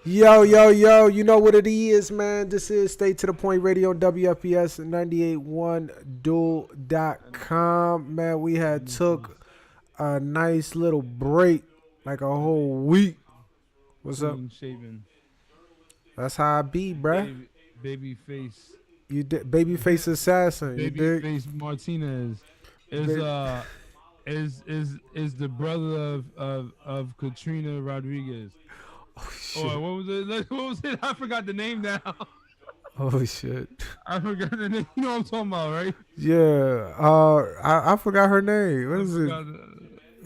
Yo, you know what it is, man. This is Stay to the Point Radio WFPS 98.1dual.com. Man, we had took a nice little break, like a whole week. What's up? Clean shaven, That's how I be, bruh. baby face, You did babyface assassin, you baby dig? face Martinez is Ba- is the brother of Katrina Rodriguez. oh Or shit. what was it? What was it? I forgot the name now. Oh shit. I forgot the name. You know what I'm talking about, right? Yeah. I forgot her name. What I is it? forgot.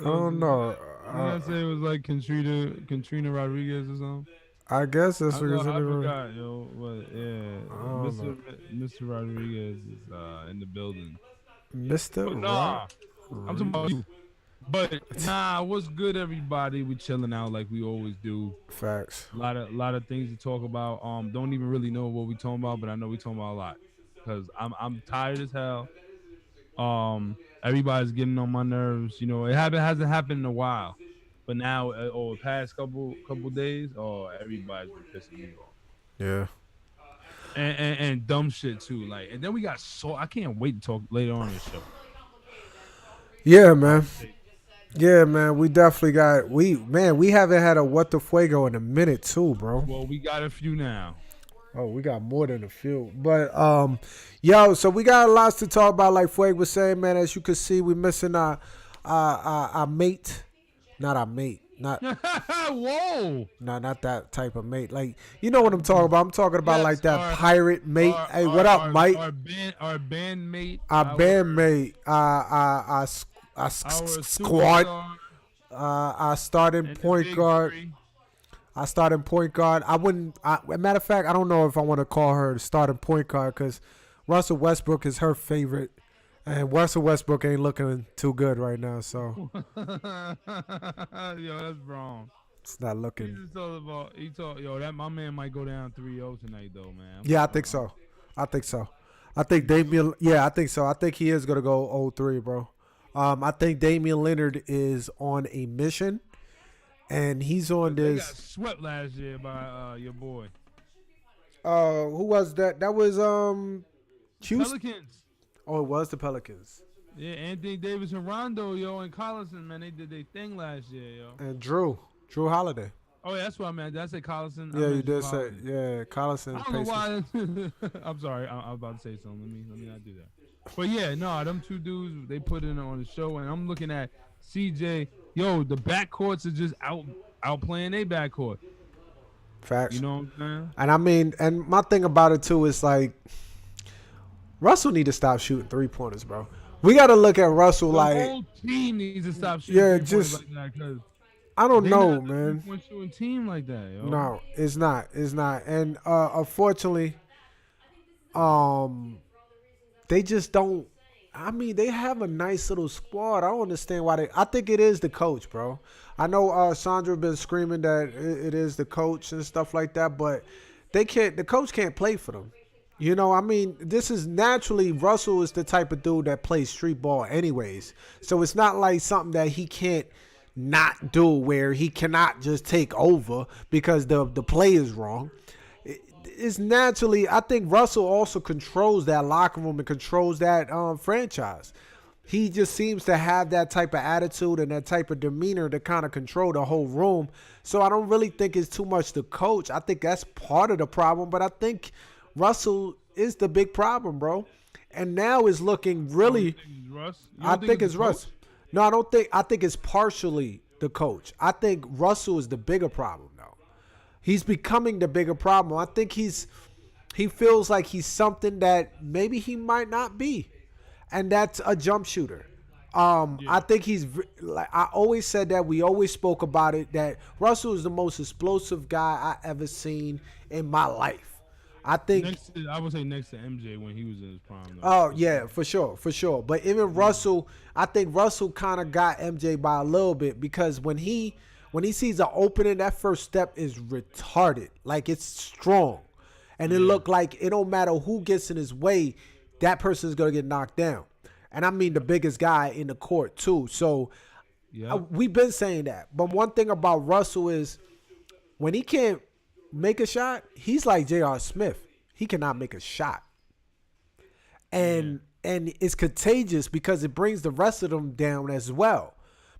I don't know. Did I say it was like Katrina Rodriguez or something? I guess that's I what know it's I in. forgot, yo. But yeah, I don't know. Mr. Rodriguez is in the building. Mr. But Rock. nah, I'm talking about you. But nah, what's good, everybody? We chilling out like we always do. Facts. Lot of things to talk about. Don't even really know what we talking about, but I know we talking about a lot because I'm tired as hell. Everybody's getting on my nerves. You know, hasn't happened in a while, but now or past couple days, everybody's been pissing me off. Yeah. And dumb shit too. Like, and then we got I can't wait to talk later on in the show. Yeah, man. Yeah, man. We definitely got we haven't had a what the fuego in a minute too, bro. Well, we got a few now. Oh, we got more than a few. But yo, so we got lots to talk about. Like Fueg was saying, man, as you can see, we missing our mate. Not our mate. Not Whoa. no, not that type of mate. Like, you know what I'm talking about. I'm talking about Yes, like that pirate mate. Hey, what up, Mike? Our bandmate, Our bandmate, our squad, superstar, our starting and the point big guard. three. Our starting point guard. I wouldn't. Matter of fact, I don't know if I want to call her the starting point guard because Russell Westbrook is her favorite, and Russell Westbrook ain't looking too good right now. So Yo, that's wrong. it's not He looking. just told about yo that my man might go down 3-0 tonight though, man. Yeah, I think so. I think so. I think Damian. Yeah, I think so. I think he is gonna go 0-3, bro. I think Damian Leonard is on a mission, and he's on They got this. swept last year by your boy Who was that? That was Houston. Pelicans. Oh, it was the Pelicans Yeah, Anthony Davis and Rondo, yo, and Collison, man, they did their thing last year, yo. and Drew Holiday. Oh, yeah, that's what I meant. Did I say Collison? Yeah, you did say Collison. I don't know why. I'm sorry. I was about to say something. Let me not do that. But yeah, no, them two dudes they put in on the show, and I'm looking at CJ. Yo, the backcourts are just outplaying their backcourt. Facts. You know what I'm saying? And I mean, and my thing about it too is like Russell need to stop shooting 3-pointers, bro. We got to look at Russell The like whole team needs to stop shooting. Yeah, 3-pointers just like that because I don't they know, not a man. 3-point shooting team like that, yo. No, it's not. It's not. And unfortunately, they just don't. I mean, they have a nice little squad. I don't understand why they. I think it is the coach, bro. I know Sandra been screaming that it is the coach and stuff like that, but they can't. The coach can't play for them. You know, I mean, this is naturally Russell is the type of dude that plays street ball, anyways. So it's not like something that he can't not do, where he cannot just take over because the play is wrong. It's naturally, I think Russell also controls that locker room and controls that franchise. He just seems to have that type of attitude and that type of demeanor to kind of control the whole room. So I don't really think it's too much the coach. I think that's part of the problem, but I think Russell is the big problem, bro. And now is looking really. I think it's Russ. No, I don't think. I think it's partially the coach. I think Russell is the bigger problem, though. He's becoming the bigger problem. I think he feels like he's something that maybe he might not be, and that's a jump shooter. I think he's like I always said that we always spoke about it that Russell is the most explosive guy I ever seen in my life. I think I would say next to MJ when he was in his prime. Oh yeah, for sure. But even Russell, I think Russell kind of got MJ by a little bit because when he sees an opening, that first step is retarded. Like it's strong, and it looked like it don't matter who gets in his way, that person is gonna get knocked down. And I mean the biggest guy in the court too. So we've been saying that. But one thing about Russell is when he can't make a shot, he's like J.R. Smith. He cannot make a shot. And it's contagious because it brings the rest of them down as well.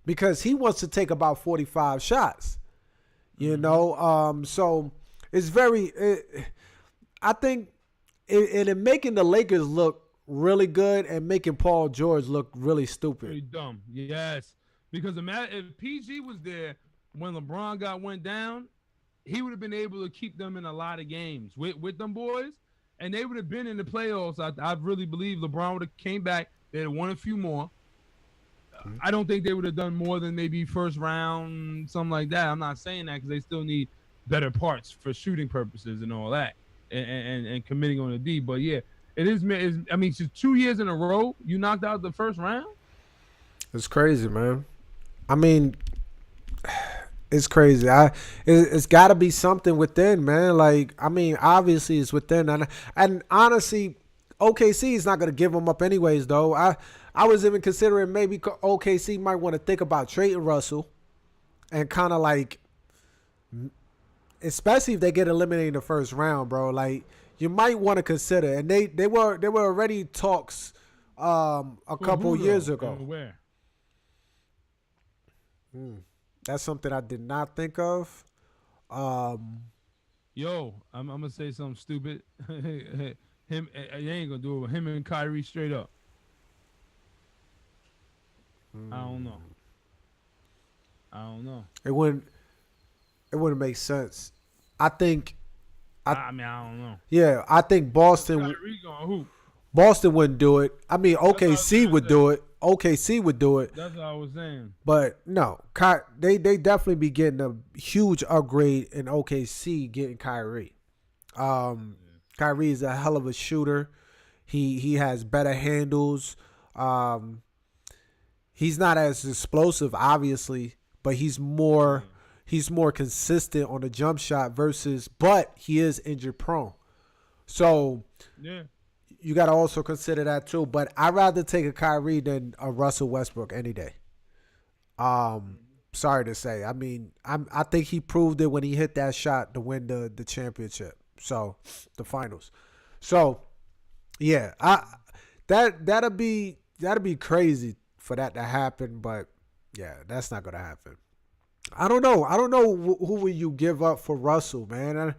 Because he wants to take about 45 shots. You know? So it's very I think in making the Lakers look really good and making Paul George look really stupid. Pretty dumb. Yes. Because if PG was there when LeBron went down, he would have been able to keep them in a lot of games with them boys, and they would have been in the playoffs. I really believe LeBron would have came back. They'd have won a few more. I don't think they would have done more than maybe first round, something like that. I'm not saying that because they still need better parts for shooting purposes and all that, and committing on the D. But yeah, it is. I mean, just 2 years in a row, you knocked out the first round. It's crazy, man. I mean, it's crazy. It's got to be something within, man. Like, I mean, obviously it's within, and honestly, OKC is not gonna give them up anyways, though. I was even considering maybe OKC might want to think about trading Russell, and kind of like, especially if they get eliminated in the first round, bro. Like, you might want to consider, and they were already talks a couple years ago. Where? That's something I did not think of. Yo, I'm gonna say something stupid. Him, you ain't gonna do it with him and Kyrie straight up. I don't know. It wouldn't make sense. I think. I mean, I don't know. Yeah, I think Boston. Kyrie gonna hoop. Boston wouldn't do it. I mean, OKC would do it. OKC would do it. That's what I was saying. But no, they definitely be getting a huge upgrade in OKC getting Kyrie. Kyrie is a hell of a shooter. He has better handles. He's not as explosive, obviously, but he's more consistent on the jump shot but he is injury prone. So yeah. You got to also consider that too. But I'd rather take a Kyrie than a Russell Westbrook any day. Sorry to say. I mean, I think he proved it when he hit that shot to win the championship. So the finals. So yeah, that'll be crazy for that to happen. But yeah, that's not gonna happen. I don't know who will you give up for Russell, man.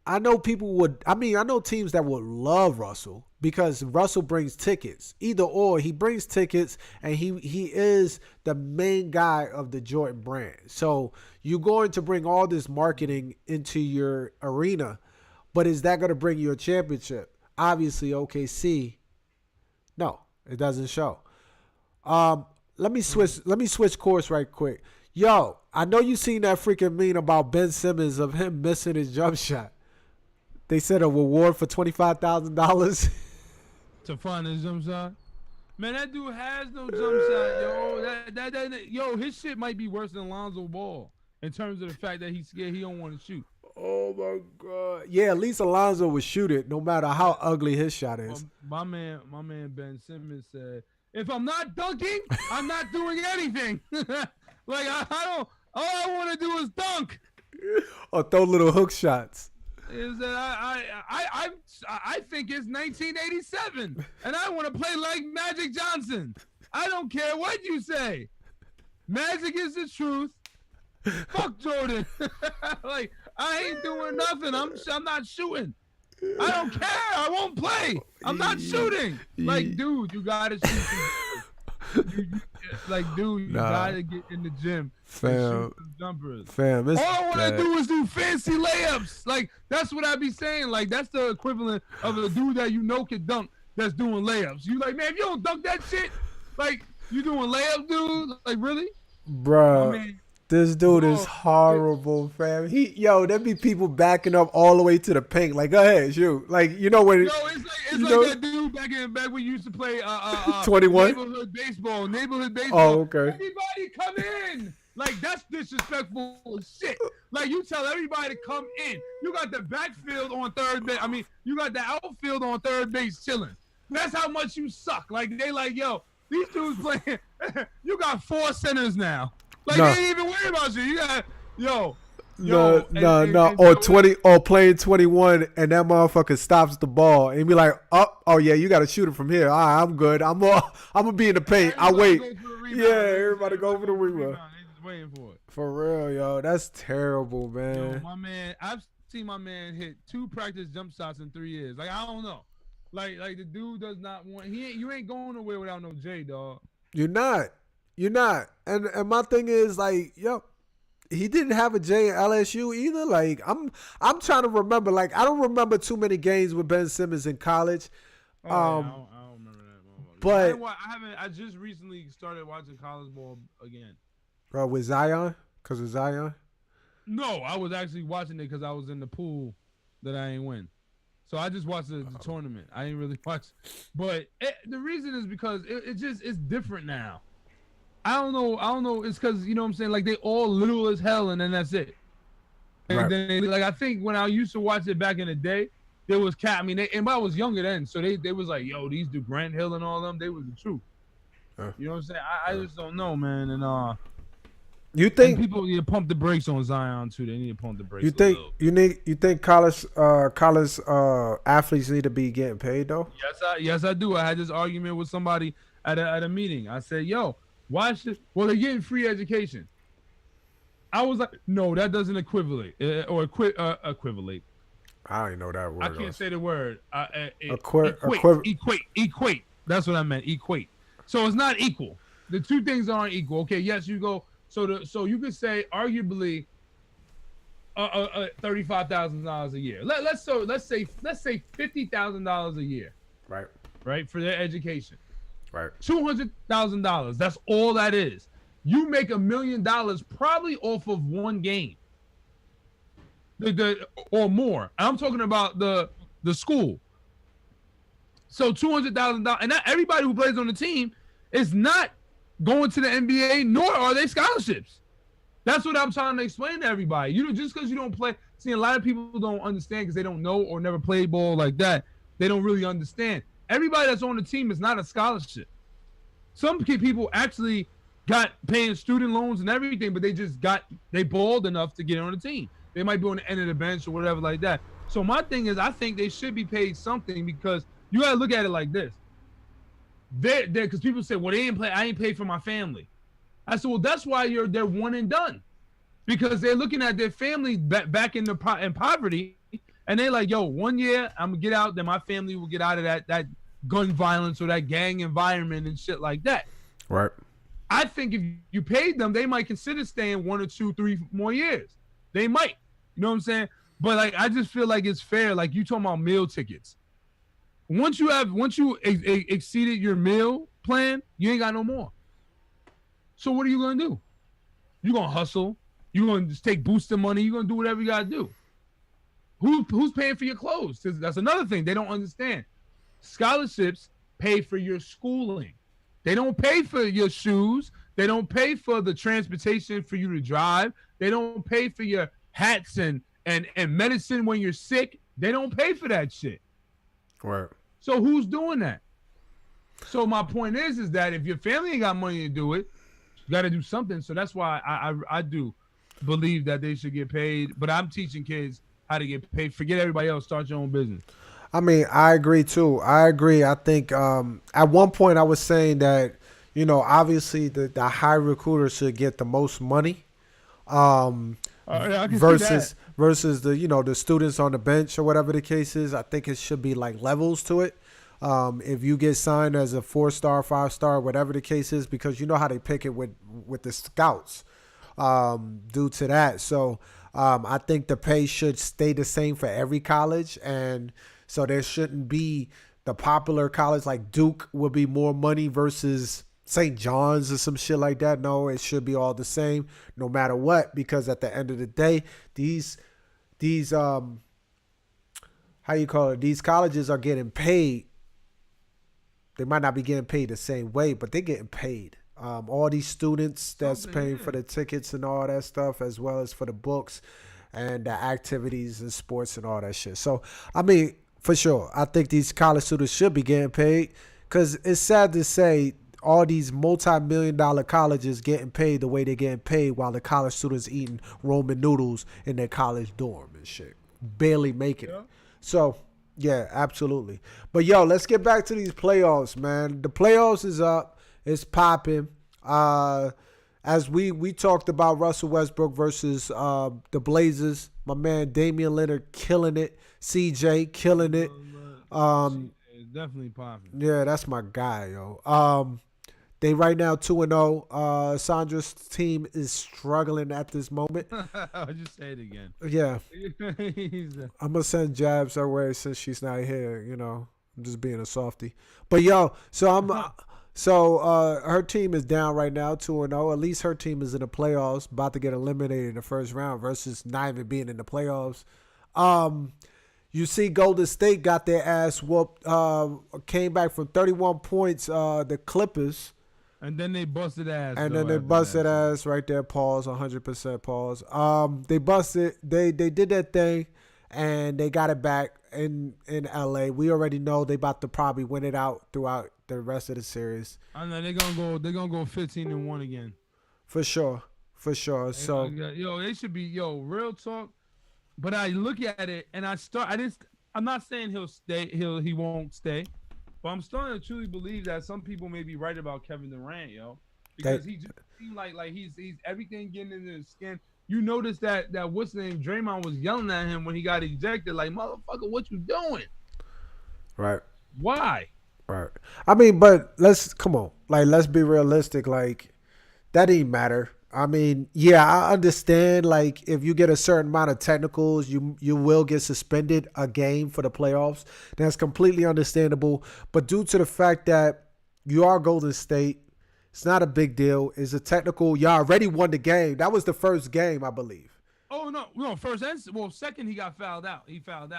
I know people would. I mean, I know teams that would love Russell because Russell brings tickets. Either or, he brings tickets, and he is the main guy of the Jordan brand. So you're going to bring all this marketing into your arena, but is that going to bring you a championship? Obviously, OKC. No, it doesn't show. Let me switch course right quick. Yo, I know you seen that freaking meme about Ben Simmons of him missing his jump shot. They said a reward for $25,000 to find his jump shot. Man, that dude has no jump shot, yo. Yo, his shit might be worse than Lonzo Ball in terms of the fact that he's scared he don't want to shoot. Oh my God. Yeah, at least Alonzo would shoot it, no matter how ugly his shot is. My man Ben Simmons said, "If I'm not dunking, I'm not doing anything." Like I don't. All I want to do is dunk. Or throw little hook shots. Is that I think it's 1987 and I want to play like Magic Johnson. I don't care what you say. Magic is the truth. Fuck Jordan. Like I ain't doing nothing. I'm not shooting. I don't care. I won't play. I'm not shooting. Like dude, you gotta shoot. You gotta get in the gym. Fam, and shoot some jumpers. Fam, all I want to do is do fancy layups. Like that's what I be saying. Like that's the equivalent of a dude that you know can dunk that's doing layups. You like, man, if you don't dunk that shit, like you doing layups, dude. Like really, bro. I mean, this dude is horrible, fam. There be people backing up all the way to the paint. Like, go ahead, shoot. Like, you know when it's like that dude back when you used to play 21 neighborhood baseball. Oh, okay. Everybody come in. Like that's disrespectful shit. Like you tell everybody to come in. You got the backfield on third base. I mean, you got the outfield on third base chilling. That's how much you suck. Like they like, yo, these dudes playing. You got 4 centers now. Like they ain't even worry about you. You got No, Yo, no. and Or so 20 or playing 21 and that motherfucker stops the ball and be like, oh yeah, you gotta shoot it from here. All right, I'm good. I'm gonna be in the paint. I everybody wait. go for the Yeah, rebound. everybody go for the rebound. They just waiting for it. For real, yo. That's terrible, Yo, man. my man, I've seen my man hit 2 practice jump shots in 3 years. Like I don't know, like the dude does not want. You ain't going nowhere without no J, dog. You're not. You're not. And my thing is like, yo, he didn't have a J at LSU either. Like I'm trying to remember. Like I don't remember too many games with Ben Simmons in college. Oh yeah, I don't remember that. But I haven't. I just recently started watching college ball again. bro, with Zion, because of Zion. No, I was actually watching it because I was in the pool that I ain't win. So I just watched the tournament. I ain't really watch, but the reason is because it's different now. I don't know. It's because you know what I'm saying. Like they all little as hell, and then that's it. And Right. then like I think when I used to watch it back in the day, there was cat. I mean, and I was younger then, so they was like, yo, these do Grant Hill and all them. They was the truth. You know what I'm saying? I just don't know, man. And You and think people need to pump the brakes on Zion too. They need to pump the brakes. you think college athletes need to be getting paid though? Yes, I do. I had this argument with somebody at a meeting. I said, yo, why should? Well, they're getting free education. I was like, no, that doesn't equivalent equivalent. I don't even know that word. I can't say the word. Equate. That's what I meant. Equate. So it's not equal. The two things aren't equal. Okay, yes, you go. So you could say arguably, $35,000 a year. Let's say $50,000 a year. Right for their education. Right. $200,000. That's all that is. You make $1 million probably off of one game. Or more. I'm talking about the school. So $200,000, and not everybody who plays on the team is not going to the NBA, nor are they scholarships. That's what I'm trying to explain to everybody. You know, just because you don't play, see, a lot of people don't understand because they don't know or never played ball like that. They don't really understand. Everybody that's on the team is not a scholarship. Some people actually got paying student loans and everything, but they balled enough to get on the team. They might be on the end of the bench or whatever like that. So my thing is, I think they should be paid something because you got to look at it like this. Because people say, well, I ain't paid for my family. I said, well, that's why they're one and done, because they're looking at their family back in poverty, and they're like, yo, 1 year I'm gonna get out, then my family will get out of that gun violence or that gang environment and shit like that. Right. I think if you paid them, they might consider staying 1 or 2, 3 more years. They might, you know what I'm saying? But like, I just feel like it's fair. Like you talking about meal tickets. Once you exceeded your meal plan, you ain't got no more. So what are you gonna do? You gonna hustle? You gonna just take booster money? You gonna do whatever you gotta do? Who's paying for your clothes? That's another thing they don't understand. Scholarships pay for your schooling. They don't pay for your shoes. They don't pay for the transportation for you to drive. They don't pay for your hats and medicine when you're sick. They don't pay for that shit. Right. So who's doing that? So my point is that if your family ain't got money to do it, you got to do something. So that's why I do believe that they should get paid. But I'm teaching kids how to get paid. Forget everybody else. Start your own business. I mean, I agree too. I agree. I think at one point I was saying that, you know, obviously the high recruiter should get the most money versus the, you know, the students on the bench or whatever the case is. I think it should be like levels to it. If you get signed as a 4-star, 5-star, whatever the case is, because you know how they pick it with the scouts due to that. So I think the pay should stay the same for every college. And so there shouldn't be the popular college like Duke will be more money versus St. John's or some shit like that. No, it should be all the same no matter what, because at the end of the day, these how you call it, these colleges are getting paid. They might not be getting paid the same way, but they're getting paid. All these students that's paying for the tickets and all that stuff, as well as for the books and the activities and sports and all that shit. So, I mean, for sure, I think these college students should be getting paid, because it's sad to say all these multi-million-dollar colleges getting paid the way they're getting paid while the college students eating Roman noodles in their college dorm and shit, barely making it. So yeah, absolutely. But yo, let's get back to these playoffs, man. The playoffs is up. It's popping. As we talked about Russell Westbrook versus the Blazers, my man Damian Lillard killing it. CJ killing it. It's definitely popping. Yeah, that's my guy, yo. They right now 2-0. Sandra's team is struggling at this moment. I'll just say it again. Yeah. I'm going to send jabs her way since she's not here, you know. I'm just being a softie. But, yo, her team is down right now, 2-0. At least her team is in the playoffs, about to get eliminated in the first round versus not even being in the playoffs. You see Golden State got their ass whooped, came back from 31 points, the Clippers. And then they busted ass. And then they busted ass right there, pause, 100% pause. They did that thing, and they got it back in LA. We already know they about to probably win it out throughout the rest of the series. I know they're gonna go 15-1 again. For sure. So they should be real talk. But I look at it and I'm not saying he'll stay, he won't stay. But I'm starting to truly believe that some people may be right about Kevin Durant, because he just seemed like he's everything getting into his skin. You notice that what's the name, Draymond was yelling at him when he got ejected, like, motherfucker, what you doing? Right. Why? Right. I mean, but let's be realistic. Like, that didn't matter. I mean, yeah, I understand. Like, if you get a certain amount of technicals, you will get suspended a game for the playoffs. That's completely understandable. But due to the fact that you are Golden State, it's not a big deal. It's a technical. Y'all already won the game. That was the first game, I believe. Oh no, second he got fouled out. He fouled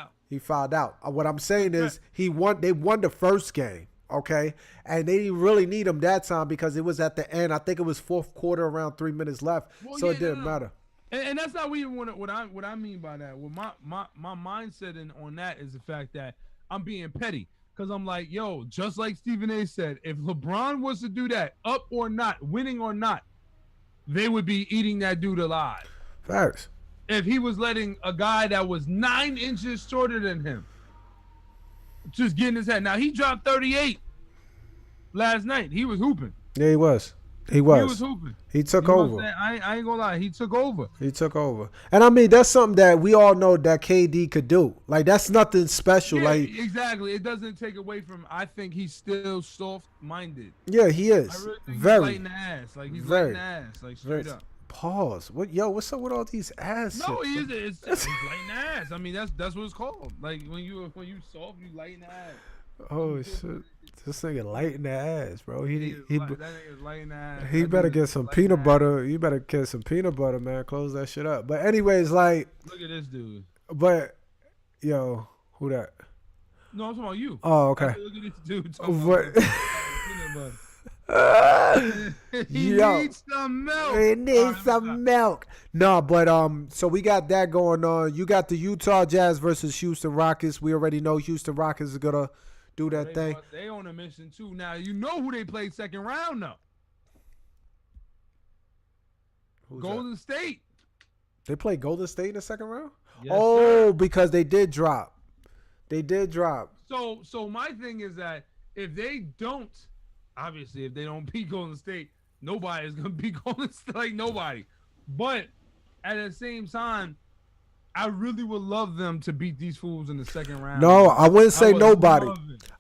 out. What I'm saying is they won the first game. Okay, and they didn't really need him that time because it was at the end. I think it was fourth quarter, around 3 minutes left, so it didn't matter. And that's not even what I mean by that. Well, my mindset on that is the fact that I'm being petty because I'm like, yo, just like Stephen A. said, if LeBron was to do that, up or not, winning or not, they would be eating that dude alive. Facts. If he was letting a guy that was 9 inches shorter than him just get in his head. Now, he dropped 38 last night. He was hooping. Yeah, he was. He was hooping. He took over. I ain't gonna lie. He took over. And I mean, that's something that we all know that KD could do. Like, that's nothing special. Yeah, like, exactly. It doesn't take away from. I think he's still soft-minded. Yeah, he is. I really think very. He's lighting the ass. Like, he's lighting the ass. Like, straight up. Pause. What's up with all these ass? No, he's lighting the ass. I mean, that's what it's called. Like, when you soft, you lighting the ass. Oh shit! This nigga lighting the ass, bro. That nigga's lighting the ass. He better get some peanut butter. You better get some peanut butter, man. Close that shit up. But anyways, like, look at this dude. But who that? No, I'm talking about you. Oh, okay. Look at this dude. Peanut butter. He needs some milk. He needs some milk. No, but so we got that going on. You got the Utah Jazz versus Houston Rockets. We already know Houston Rockets is gonna do that thing. They on a mission too. Now you know who they played second round though. Golden State. They played Golden State in the second round? Yes, sir. Sir. Because they did drop. So my thing is that if they don't, obviously, if they don't beat Golden State, nobody is going to beat Golden State. Like, nobody. But at the same time, I really would love them to beat these fools in the second round. No, I wouldn't say nobody.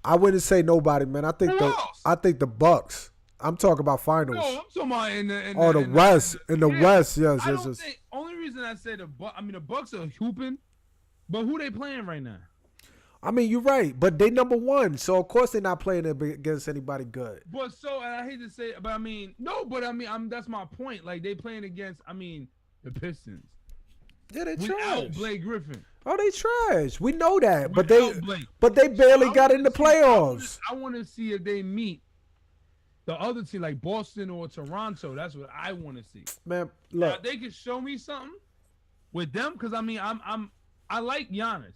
I wouldn't say nobody, man. I think the Bucks. I'm talking about finals. No, I'm talking about in the West. In the West, yes. I don't think, only reason I say the Bucks are hooping, but who they playing right now? I mean, you're right, but they number one, so of course they're not playing against anybody good. But and I hate to say it, but I mean, that's my point. Like, they playing against, the Pistons. Yeah, they trash. Without Blake Griffin. Oh, they trash. We know that, but Blake. they barely got in the playoffs. I want to see if they meet the other team, like Boston or Toronto. That's what I want to see. Man, look, now, they can show me something with them because I like Giannis.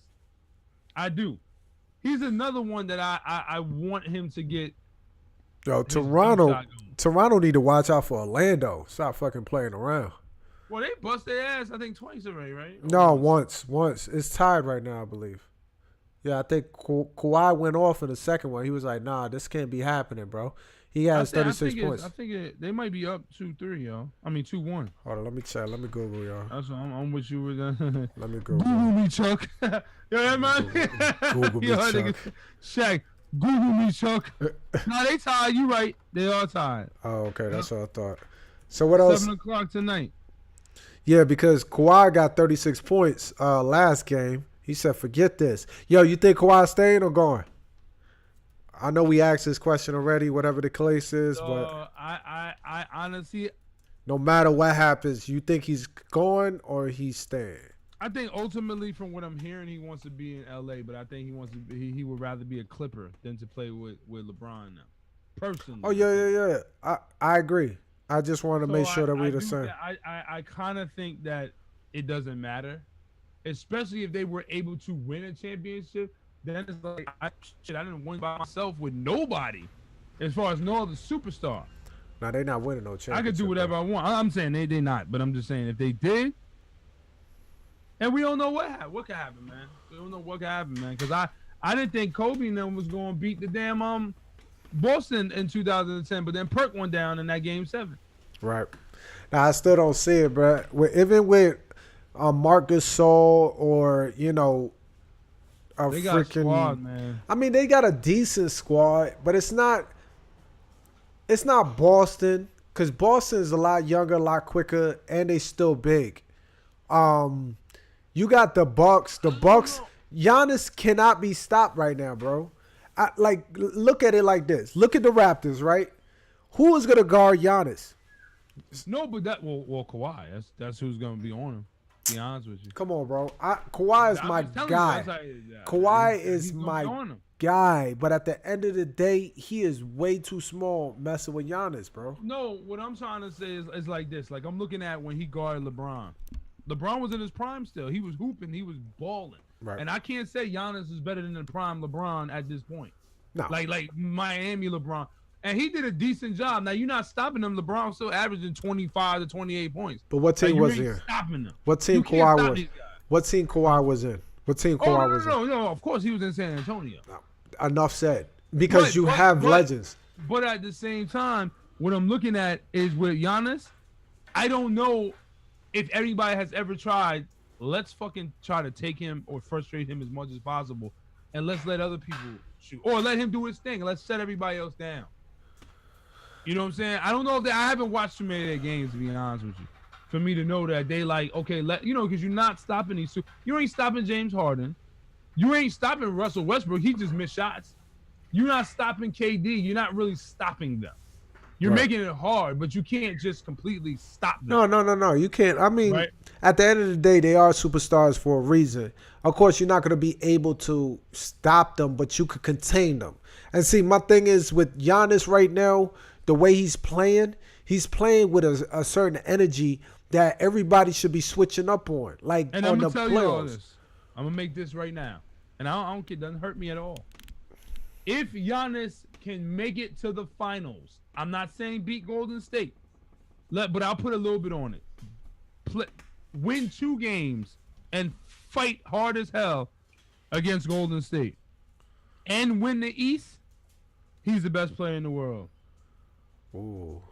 I do. He's another one that I want him to get Yo, his jump shot going. Toronto need to watch out for Orlando. Stop fucking playing around. Well, they bust their ass, I think, twice already, right? Or No, once. It's tied right now, I believe. Yeah, I think Kawhi went off in the second one. He was like, nah, this can't be happening, bro. He has 36 points. I think they might be up 2-3, yo. I mean 2-1. Hold on, let me check. Let me Google, y'all. That's what I'm with you with that. Let me Google. Google me, Chuck. Yo, that man. Google me, Yo, Chuck. nigga, Shaq, Google me, Chuck. Nah, they tied. You right. They are tied. Oh, okay. That's what I thought. So what else? 7 o'clock tonight. Yeah, because Kawhi got 36 points last game. He said, forget this. Yo, you think Kawhi's staying or going? I know we asked this question already, whatever the case is, but I honestly, no matter what happens, you think he's going or he's staying? I think ultimately, from what I'm hearing, he wants to be in LA, but I think he wants to be, he would rather be a Clipper than to play with LeBron now. Personally. Oh yeah. I agree. I just want to make sure that we're the same. I kind of think that it doesn't matter, especially if they were able to win a championship. Then it's like, I didn't win by myself with nobody, as far as no other superstar. Now they're not winning no championship. I could do whatever I want. I'm saying they not, but I'm just saying if they did, and we don't know what could happen, man. We don't know what could happen, man. Because I didn't think Kobe and them was going to beat the damn Boston in 2010, but then Perk went down in that game 7. Right. Now I still don't see it, bro. Even with Marcus Gasol or they got a squad, man. I mean, they got a decent squad, but it's not Boston, because Boston is a lot younger, a lot quicker, and they still big. You got the Bucks. The Bucks. Giannis cannot be stopped right now, bro. Look at it like this. Look at the Raptors, right? Who is gonna guard Giannis? No, but well, Kawhi. That's who's gonna be on him. To be honest with you. Come on, bro. Kawhi is my guy. Kawhi is my guy, but at the end of the day, he is way too small messing with Giannis, bro. No, what I'm trying to say is like this. Like, I'm looking at when he guarded LeBron. LeBron was in his prime still. He was hooping. He was balling. Right. And I can't say Giannis is better than the prime LeBron at this point. No. Like Miami LeBron. And he did a decent job. Now, you're not stopping him. LeBron was still averaging 25 to 28 points. But what team was he in? Stopping him. What team Kawhi was? What team Kawhi was in? What team Kawhi was in? No. Of course, he was in San Antonio. No. Enough said. Because you have legends. But at the same time, what I'm looking at is with Giannis, I don't know if everybody has ever tried, let's fucking try to take him or frustrate him as much as possible, and let's let other people shoot. Or let him do his thing. Let's shut everybody else down. You know what I'm saying? I don't know if I haven't watched too many of their games, to be honest with you, for me to know that they like, okay, because you're not stopping these two. You ain't stopping James Harden. You ain't stopping Russell Westbrook. He just missed shots. You're not stopping KD. You're not really stopping them. You're making it hard, but you can't just completely stop them. No. You can't. I mean, At the end of the day, they are superstars for a reason. Of course, you're not going to be able to stop them, but you could contain them. And see, my thing is with Giannis right now, the way he's playing with a certain energy that everybody should be switching up on. And I'm going to tell you all this. I'm going to make this right now. And I don't care. It doesn't hurt me at all. If Giannis can make it to the finals, I'm not saying beat Golden State, but I'll put a little bit on it. Win 2 games and fight hard as hell against Golden State and win the East, he's the best player in the world. Ooh.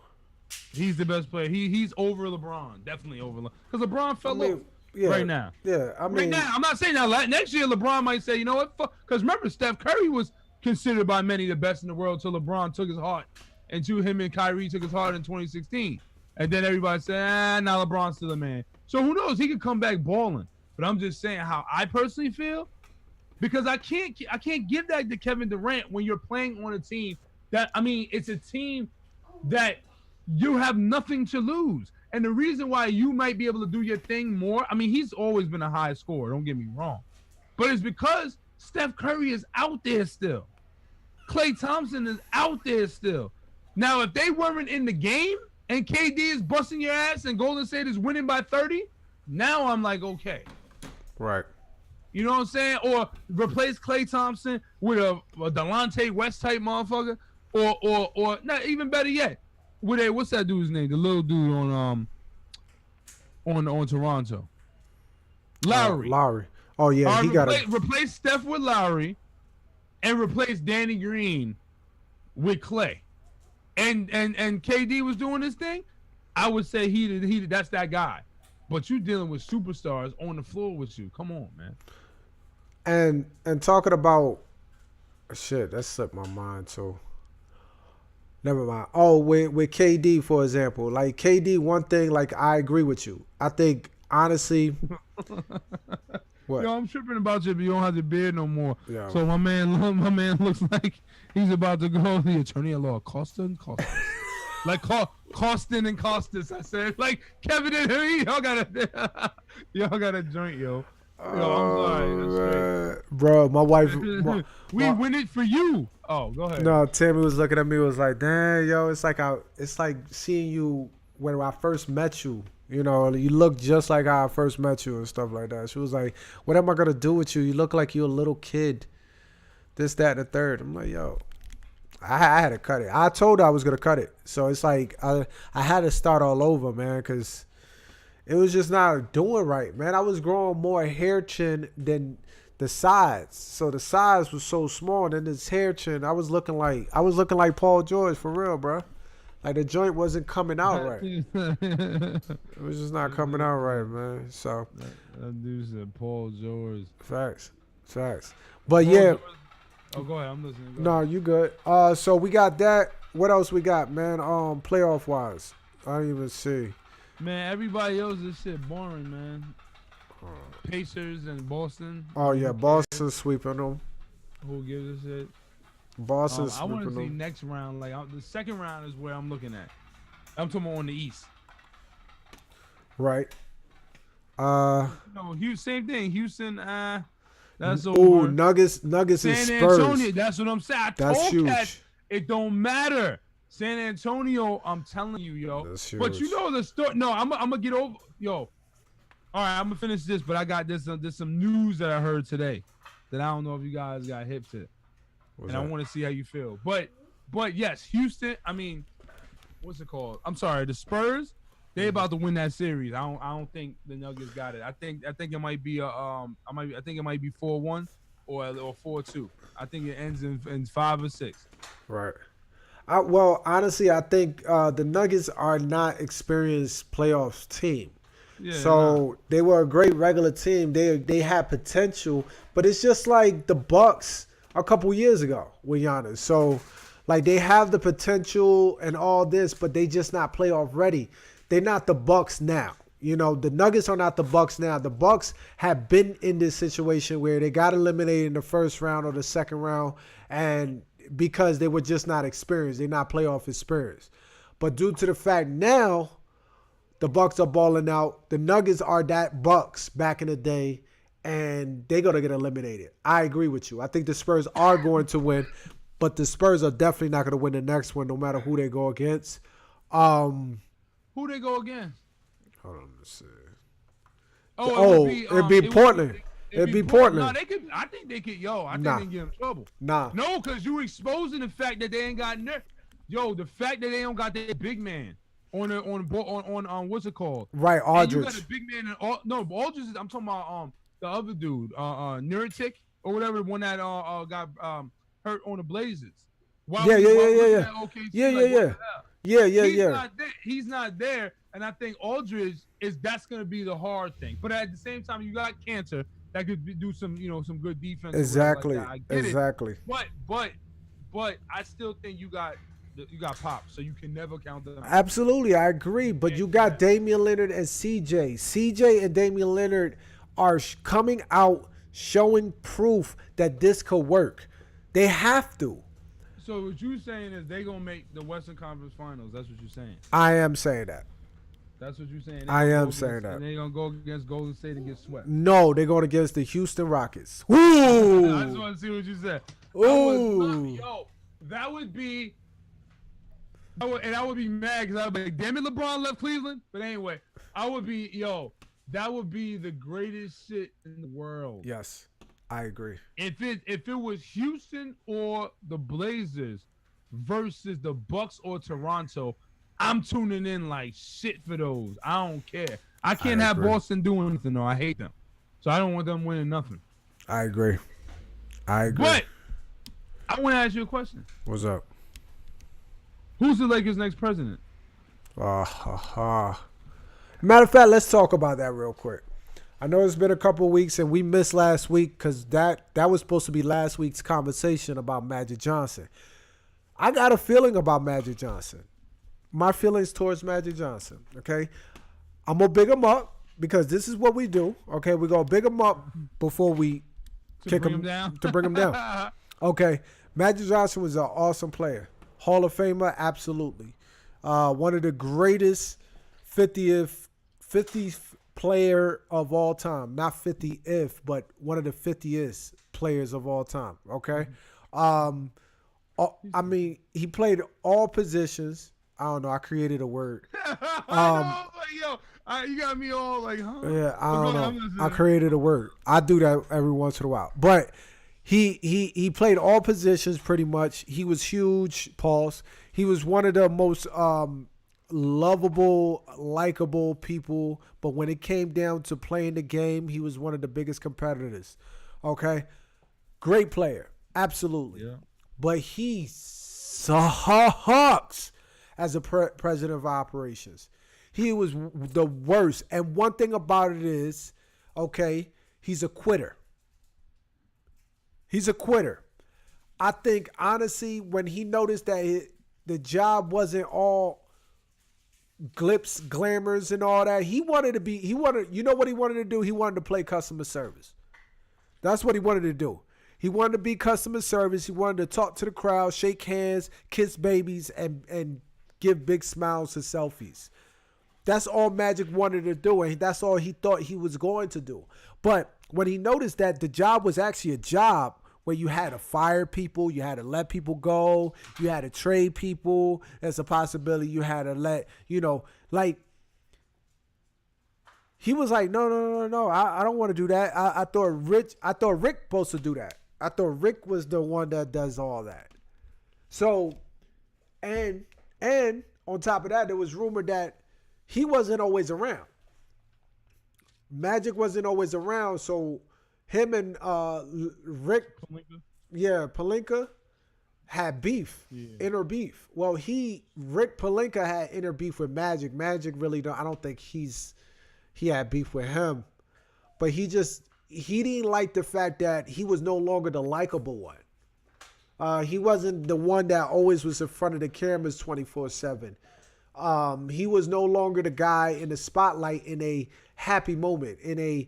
He's the best player. He's over LeBron. Definitely over LeBron. Because LeBron fell off right now. Yeah, I mean. Right now. I'm not saying that. Next year, LeBron might say, you know what? Because remember, Steph Curry was considered by many the best in the world until LeBron took his heart. And him and Kyrie took his heart in 2016. And then everybody said, now LeBron's still a man. So who knows? He could come back balling. But I'm just saying how I personally feel. Because I can't give that to Kevin Durant when you're playing on a team that, it's a team that you have nothing to lose. And the reason why you might be able to do your thing more, he's always been a high scorer, don't get me wrong. But it's because Steph Curry is out there still. Klay Thompson is out there still. Now, if they weren't in the game and KD is busting your ass and Golden State is winning by 30, now I'm like, okay. Right. You know what I'm saying? Or replace Klay Thompson with a Delonte West type motherfucker. or not even better yet. What's that dude's name? The little dude on Toronto. Lowry. Lowry. Oh yeah, he got a. Replace Steph with Lowry, and replace Danny Green with Clay. And KD was doing this thing. I would say that's that guy. But you dealing with superstars on the floor with you. Come on, man. And talking about shit, that slipped my mind too. Never mind. Oh, with KD, for example. Like, KD, one thing, like, I agree with you. I think, honestly... What? Yo, I'm tripping about you, but you don't have the beard no more. Yeah. So my man looks like he's about to go the attorney at law. Costa and Costas. Like, Costin and Costas, I said. Like, Kevin and me, y'all got a joint, yo. Yo, I'm sorry. That's bro, my wife... we win it for you. Oh, go ahead. No, Tammy was looking at me, was like, damn, yo, it's like seeing you when I first met you. You know, you look just like how I first met you and stuff like that. She was like, what am I going to do with you? You look like you're a little kid. This, that, and the third. I'm like, yo, I had to cut it. I told her I was going to cut it. So it's like I had to start all over, man, because it was just not doing right, man. I was growing more hair chin than the sides. So the sides was so small. Then this hair chin, I was looking like Paul George for real, bro. Like, the joint wasn't coming out right. It was just not coming out right, man. So that dude said Paul George. Facts. But yeah. Oh, go ahead. I'm listening. No, you good. So we got that. What else we got, man? Playoff wise, I didn't even see. Man, everybody else, this shit boring, man. Pacers and Boston. Oh yeah, Boston sweeping them. Who gives a shit? Boston I want to see them. next round. Like, the second round is where I'm looking at. I'm talking about on the East. Right. No, same thing. Houston. That's over. Ooh, Nuggets and Spurs. Antonio. That's what I'm saying. That's huge. It don't matter. San Antonio. I'm telling you, yo. That's huge. But you know the story. No, I'm gonna get over. Yo. All right, I'm gonna finish this, but I got this. There's some news that I heard today that I don't know if you guys got hip to. I want to see how you feel. But yes, Houston, I mean, what's it called? I'm sorry, the Spurs, they about to win that series. I don't think the Nuggets got it. I think it might be I think it might be 4-1 or 4-2. I think it ends in 5 or 6. Right. Well, honestly, I think the Nuggets are not experienced playoffs team. Yeah, so they were a great regular team. They had potential, but it's just like the Bucks a couple years ago with Giannis. So, like, they have the potential and all this, but they just not playoff ready. They're not the Bucks now. You know, the Nuggets are not the Bucks now. The Bucks have been in this situation where they got eliminated in the first round or the second round, and because they were just not experienced, they're not playoff experienced. But due to the fact now, the Bucks are balling out. The Nuggets are that Bucks back in the day, and they're going to get eliminated. I agree with you. I think the Spurs are going to win, but the Spurs are definitely not going to win the next one no matter who they go against. Who they go against? Hold on, let's see. It'd be Portland. It'd be Portland. No, they could. I think they could. Yo, I think they can get in trouble. Nah. No, because you exposing the fact that they ain't got Yo, the fact that they don't got their big man on what's it called? Right, Aldridge. And you got a big man. Aldridge is. I'm talking about the other dude, Nurkic or whatever, the one that got hurt on the Blazers. Yeah. He's not there, and I think Aldridge that's going to be the hard thing. But at the same time, you got Cantor that could do some good defense. Exactly. Like I get exactly. It. But I still think you got Pop, so you can never count them. Absolutely, I agree. But you got Damian Lillard and CJ. CJ and Damian Lillard are coming out showing proof that this could work. They have to. So what you saying is they gonna make the Western Conference Finals? That's what you're saying. I am saying that. That's what you're saying. I am saying that. And they're gonna go against Golden State and get swept. No, they're going against the Houston Rockets. Ooh. I just want to see what you said. Ooh. That would be. And I would be mad because I would be like, damn it, LeBron left Cleveland. But anyway, that would be the greatest shit in the world. Yes, I agree. If it was Houston or the Blazers versus the Bucks or Toronto, I'm tuning in like shit for those. I don't care. I I can't have agree. Boston doing anything though. I hate them, so I don't want them winning nothing. I agree. I agree. But I want to ask you a question. What's up? Who's the Lakers' next president? Matter of fact, let's talk about that real quick. I know it's been a couple of weeks and we missed last week because that was supposed to be last week's conversation about Magic Johnson. I got a feeling about Magic Johnson. My feelings towards Magic Johnson, okay? I'm going to big him up because this is what we do, okay? We're going to big him up before we kick him down. To bring him down. Okay, Magic Johnson was an awesome player. Hall of Famer, absolutely. One of the greatest 50th player of all time. Not 50th, but one of the 50th players of all time, okay? I mean, he played all positions. I don't know. I created a word. I know, like, yo, you got me all like, huh? Yeah, I don't know. I created a word. I do that every once in a while. But he played all positions pretty much. He was huge, Pauls. He was one of the most lovable, likable people. But when it came down to playing the game, he was one of the biggest competitors. Okay? Great player. Absolutely. Yeah. But he sucks as a president of operations. He was the worst. And one thing about it is, okay, he's a quitter. He's a quitter. I think, honestly, when he noticed that the job wasn't all glitz, glamours, and all that, you know what he wanted to do? He wanted to play customer service. That's what he wanted to do. He wanted to be customer service. He wanted to talk to the crowd, shake hands, kiss babies, and give big smiles to selfies. That's all Magic wanted to do, and that's all he thought he was going to do. But when he noticed that the job was actually a job where you had to fire people, you had to let people go, you had to trade people, there's a possibility you had to let, like, he was like, no, I don't want to do that. I thought Rick supposed to do that. I thought Rick was the one that does all that. So, and on top of that, there was rumor that he wasn't always around. Magic wasn't always around, so him and Rick, Pelinka had beef, inner beef. Well, Rick Pelinka had inner beef with Magic. Magic really I don't think he had beef with him, but he didn't like the fact that he was no longer the likable one. He wasn't the one that always was in front of the cameras 24/7. He was no longer the guy in the spotlight in a happy moment, in a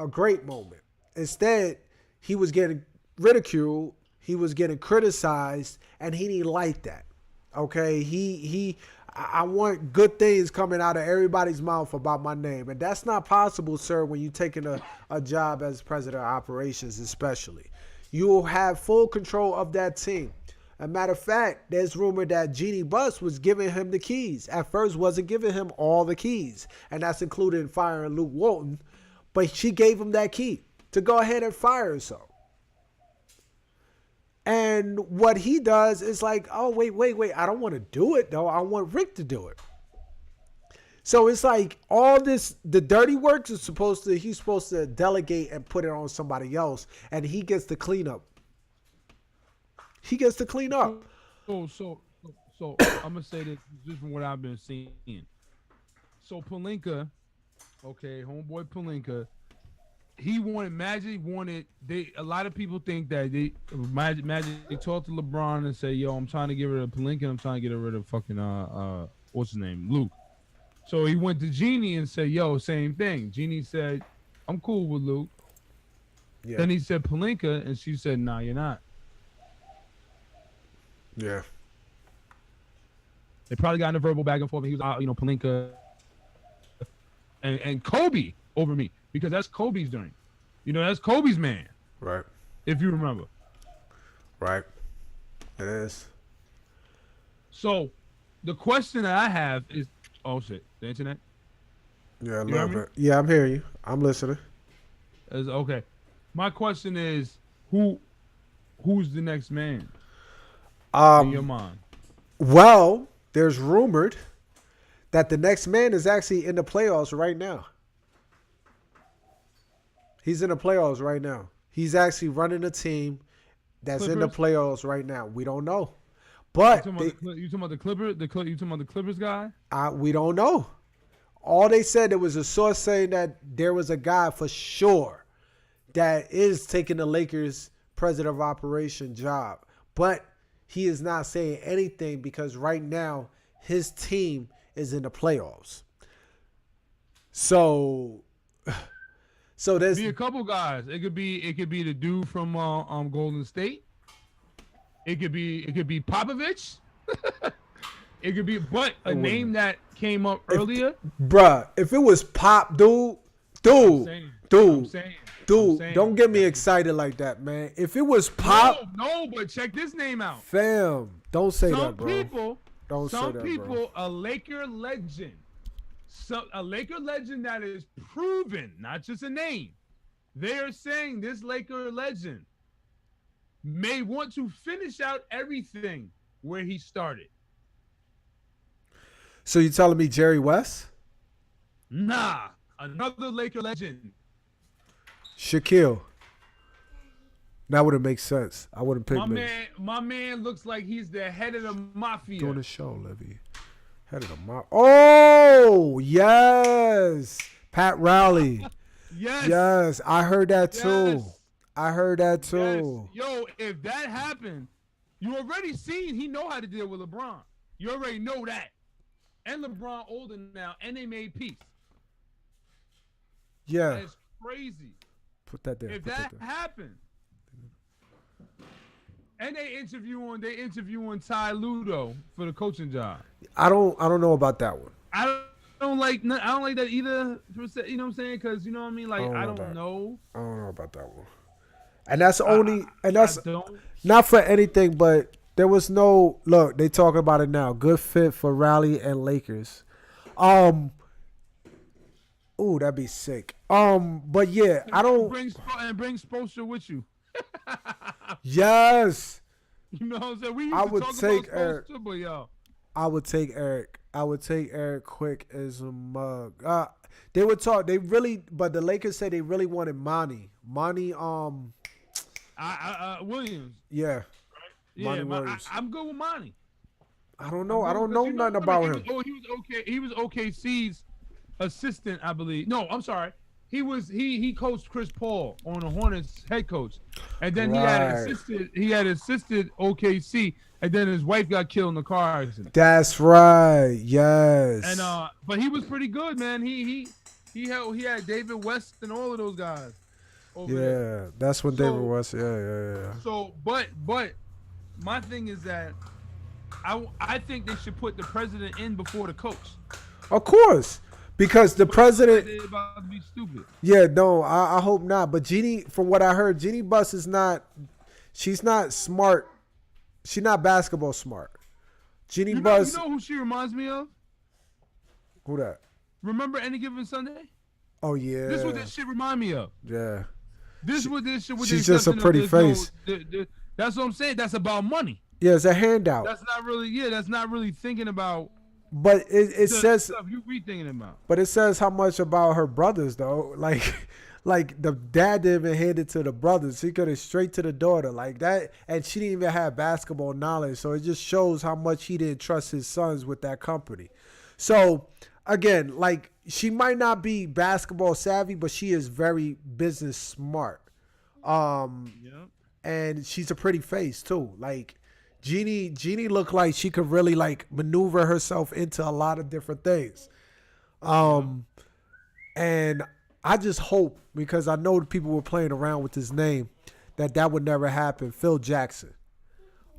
great moment. Instead, he was getting ridiculed, he was getting criticized, and he didn't like that. Okay, I want good things coming out of everybody's mouth about my name, and that's not possible, sir, when you're taking a job as president of operations, especially. You will have full control of that team. As a matter of fact, there's rumor that Jeannie Buss was giving him the keys. At first, wasn't giving him all the keys, and that's including firing Luke Walton, but she gave him that key to go ahead and fire himself. And what he does is like, oh, wait. I don't want to do it, though. I want Rick to do it. So it's like all this, the dirty work he's supposed to delegate and put it on somebody else. And he gets the cleanup. He gets to clean up. So I'm going to say this just from what I've been seeing. So Pelinka, okay, homeboy Pelinka, a lot of people think that Magic talked to LeBron and say, yo, I'm trying to get rid of Pelinka, I'm trying to get rid of fucking what's his name, Luke. So he went to Jeannie and said, yo, same thing. Jeannie said, I'm cool with Luke. Yeah. Then he said Pelinka, and she said, nah, you're not. Yeah. They probably got in a verbal back and forth. And he was out, Pelinka and Kobe over me, because that's Kobe's doing. That's Kobe's man. Right. If you remember. Right. It is. So the question that I have is, oh shit, the internet? Yeah, a little bit. Yeah, I'm hearing you. I'm listening. Okay. My question is, who's the next man? in your Um, mind? well, there's rumored that the next man is actually in the playoffs right now. He's in the playoffs right now. He's actually running a team that's in the Clippers? playoffs right now. We don't know, You but talking about you talking about the Clippers? You talking about the Clippers guy? we don't know. All they said, there was a source saying that there was a guy for sure that is taking the Lakers president of operation job, but he is not saying anything because right now his team is in the playoffs. So, so there's Be a couple guys. It could be the dude from Golden State. It could be Popovich. It could be, but a name that came up earlier. bruh, if it was Pop, dude, I'm saying, don't get me excited like that, man. If it was Pop, no, but check this name out. fam, don't say Some that, bro. people, Don't say some that, people, bro. a Laker legend, a Laker legend that is proven, not just a name. They are saying this Laker legend may want to finish out everything where he started. So you telling me Jerry West, Nah, another Laker legend. Shaquille? That wouldn't make sense. I wouldn't pick me. My man looks like he's the head of the mafia. Doing the show, Livy. Head of the mob. Oh yes, Pat Riley. Yes, I heard that too. Yes. I heard that too. Yes. Yo, if that happened, you already seen he know how to deal with LeBron. You already know that. And LeBron older now, and they made peace. Yeah. That's crazy. Put that there. If that happened, and they interviewing Ty Ludo for the coaching job. I don't know about that one. I don't like that either. You know what I'm saying? Because you know what I mean. Like I don't know. I don't know about that one. And that's only and that's I don't. not for anything, but there was no look. They talking about it now. Good fit for Raleigh and Lakers. Ooh, that'd be sick. But yeah, I don't. Bring Spoelstra with you. Yes. You know what I'm saying? We used I to would talk take about Eric. Spoelstra, but yo. I would take Eric. I would take Eric quick as a mug. They would talk. They really, but the Lakers said they really wanted Monty. Williams. Yeah. Yeah, Monty Williams. I'm good with Monty. I don't know. I don't know nothing about him. He was okay. He was OKC's assistant, I believe. No, I'm sorry. He coached Chris Paul on the Hornets head coach, and then he had assisted OKC, and then his wife got killed in the car accident. That's right. Yes. And but he was pretty good, man. He had David West and all of those guys. Over there. That's when David West. Yeah. So, but my thing is that I think they should put the president in before the coach. Of course. Because the president, they're about to be stupid. Yeah, no, I hope not. But Jeannie, from what I heard, Jeannie Buss is not. She's not smart. She's not basketball smart. Jeannie Buss. You know who she reminds me of? Who that? Remember Any Given Sunday? Oh yeah. This is what this shit remind me of. Yeah. She's just a pretty face. That's what I'm saying. That's about money. Yeah, it's a handout. That's not really. Yeah, that's not really thinking about. But it says stuff you be thinking about. But it says how much about her brothers though. Like the dad didn't even hand it to the brothers. He could have straight to the daughter like that, and she didn't even have basketball knowledge. So it just shows how much he didn't trust his sons with that company. So again, like she might not be basketball savvy, but she is very business smart. And she's a pretty face too. Like. Jeannie looked like she could really like maneuver herself into a lot of different things. And I just hope, because I know the people were playing around with his name, that would never happen. Phil Jackson.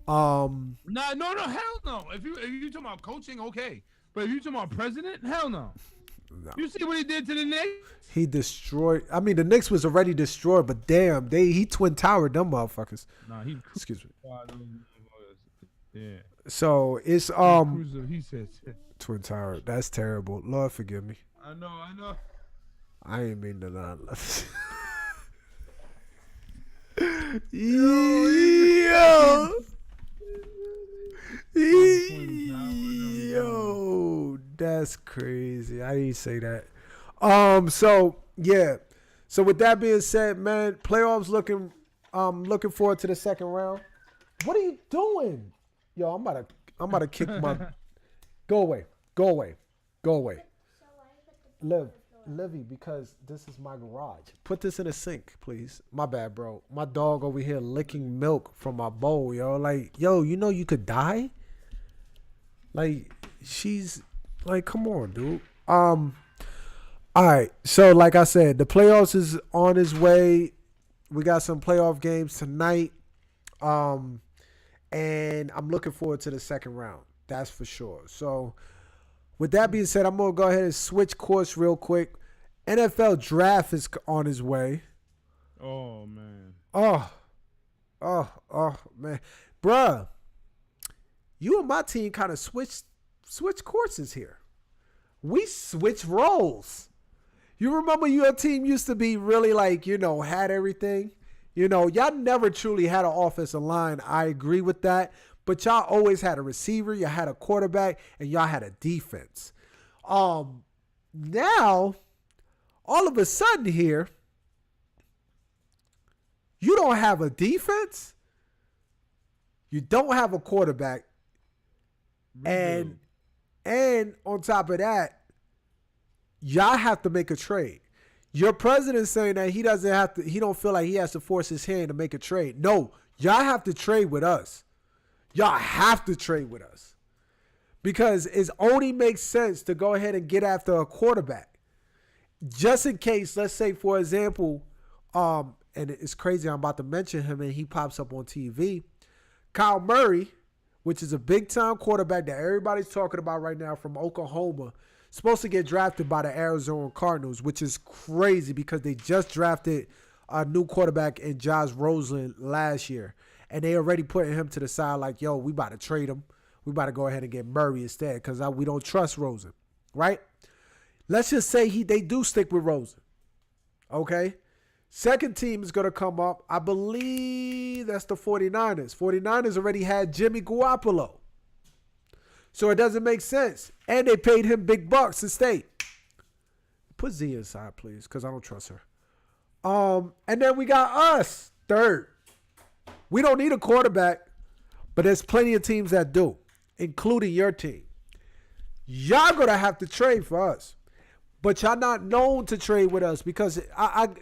No, hell no. If you talking about coaching, okay. But if you talking about president, hell no. You see what he did to the Knicks? He destroyed. I mean, the Knicks was already destroyed, but damn, he twin towered them motherfuckers. Nah, excuse me. Yeah. So it's he said twin tower. That's terrible. Lord forgive me. I know. I ain't mean to not. Yo, that's crazy. I didn't say that. So yeah. So with that being said, man, playoffs looking forward to the second round. What are you doing? Yo, I'm about to kick my go away. Go away. Go away. Livy, because this is my garage. Put this in a sink, please. My bad, bro. My dog over here licking milk from my bowl, yo. Like, yo, you know you could die? Like, she's like, come on, dude. All right. So, like I said, the playoffs is on its way. We got some playoff games tonight. And I'm looking forward to the second round. That's for sure. So, with that being said, I'm going to go ahead and switch course real quick. NFL draft is on its way. Oh, man. Oh, man. Bruh, you and my team kind of switched courses here. We switched roles. You remember your team used to be really like, had everything? Y'all never truly had an offensive line. I agree with that. But y'all always had a receiver, you had a quarterback, and y'all had a defense. Now, all of a sudden here, you don't have a defense, you don't have a quarterback, and on top of that, y'all have to make a trade. Your president's saying that he don't feel like he has to force his hand to make a trade. No, y'all have to trade with us. Y'all have to trade with us because it only makes sense to go ahead and get after a quarterback. Just in case, let's say, for example, and it's crazy, I'm about to mention him and he pops up on TV. Kyle Murray, which is a big-time quarterback that everybody's talking about right now from Oklahoma, supposed to get drafted by the Arizona Cardinals, which is crazy because they just drafted a new quarterback in Josh Rosen last year. And they already putting him to the side like, yo, we about to trade him. We about to go ahead and get Murray instead because we don't trust Rosen, right? Let's just say they do stick with Rosen, okay? Second team is going to come up. I believe that's the 49ers. 49ers already had Jimmy Garoppolo. So it doesn't make sense. And they paid him big bucks to stay. Put Z inside, please, because I don't trust her. And then we got us, third. We don't need a quarterback, but there's plenty of teams that do, including your team. Y'all going to have to trade for us. But y'all not known to trade with us because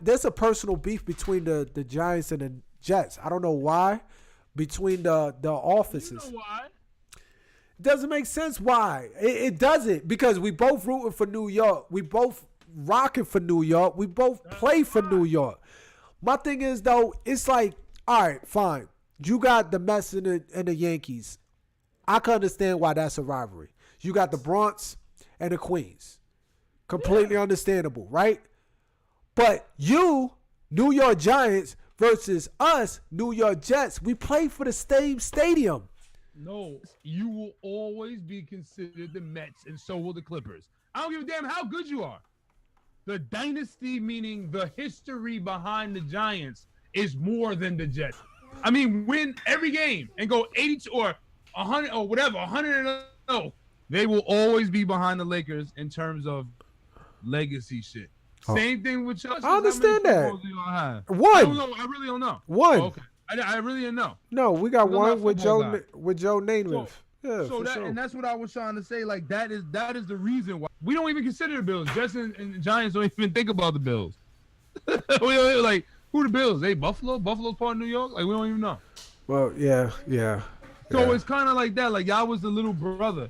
there's a personal beef between the Giants and the Jets. I don't know why. Between the offices. You know why? It doesn't make sense why. It doesn't because we both rooting for New York. We both rocking for New York. We both play for New York. My thing is, though, it's like, all right, fine. You got the Mets and the Yankees. I can understand why that's a rivalry. You got the Bronx and the Queens. Completely understandable, right? But you, New York Giants, versus us, New York Jets, we play for the same stadium. No, you will always be considered the Mets, and so will the Clippers. I don't give a damn how good you are. The dynasty, meaning the history behind the Giants, is more than the Jets. I mean, win every game and go 82 or 100 or whatever, 100-0. They will always be behind the Lakers in terms of legacy shit. Same thing with Chelsea. I understand that. One. I don't know. I really don't know. One. Oh, okay. I really didn't know. No, we got one with Joe Namath. So that, and that's what I was trying to say. Like that is the reason why we don't even consider the Bills. Jets and Giants don't even think about the Bills. We don't, like, who the Bills? They Buffalo? Buffalo's part of New York? Like, we don't even know. Well, yeah. So it's kind of like that. Like, y'all was the little brother.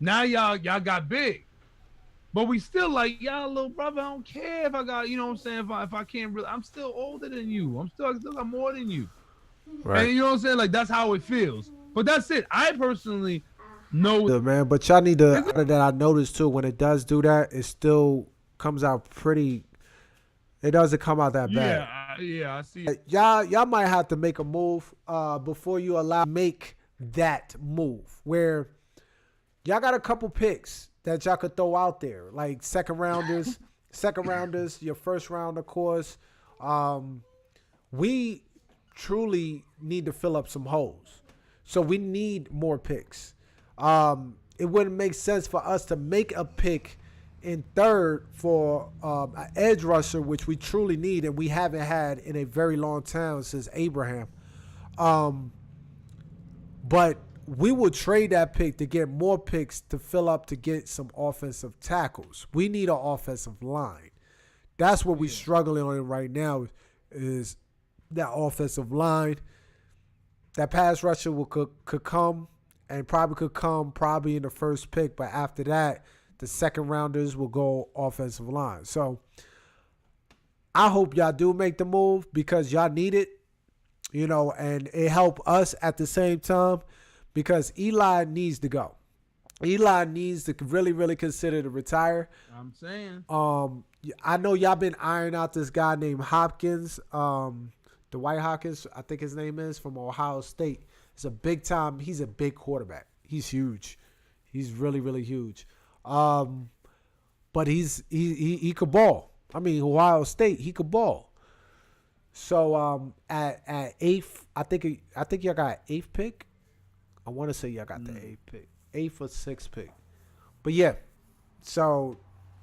Now y'all got big. But we still like, y'all little brother, I don't care if I got, you know what I'm saying, if I can't really, I'm still older than you. I still got more than you. Right. And you know what I'm saying? Like, that's how it feels. But that's it. I personally know. Man, but y'all need to, that I noticed too, when it does do that, it still comes out pretty, it doesn't come out that bad. Yeah, I see. Y'all might have to make a move before you make that move where y'all got a couple picks that y'all could throw out there, like second rounders, your first round, of course. We truly need to fill up some holes. So we need more picks. It wouldn't make sense for us to make a pick in third for an edge rusher, which we truly need and we haven't had in a very long time since Abraham. Um, but we will trade that pick to get more picks to fill up to get some offensive tackles. We need an offensive line. That's what we're struggling on right now is that offensive line. That pass rusher could come and probably could come probably in the first pick, but after that, the second rounders will go offensive line. So I hope y'all do make the move because y'all need it, and it help us at the same time because Eli needs to go. Eli needs to really, really consider to retire. I'm saying. I know y'all been ironing out this guy named Hopkins, Dwight Hopkins, I think his name is, from Ohio State. He's a big quarterback. He's huge. He's really, really huge. But he could ball. I mean, Ohio State, he could ball. So at eighth, I think y'all got eighth pick. I want to say y'all got the eighth pick, eighth or sixth pick. But yeah, so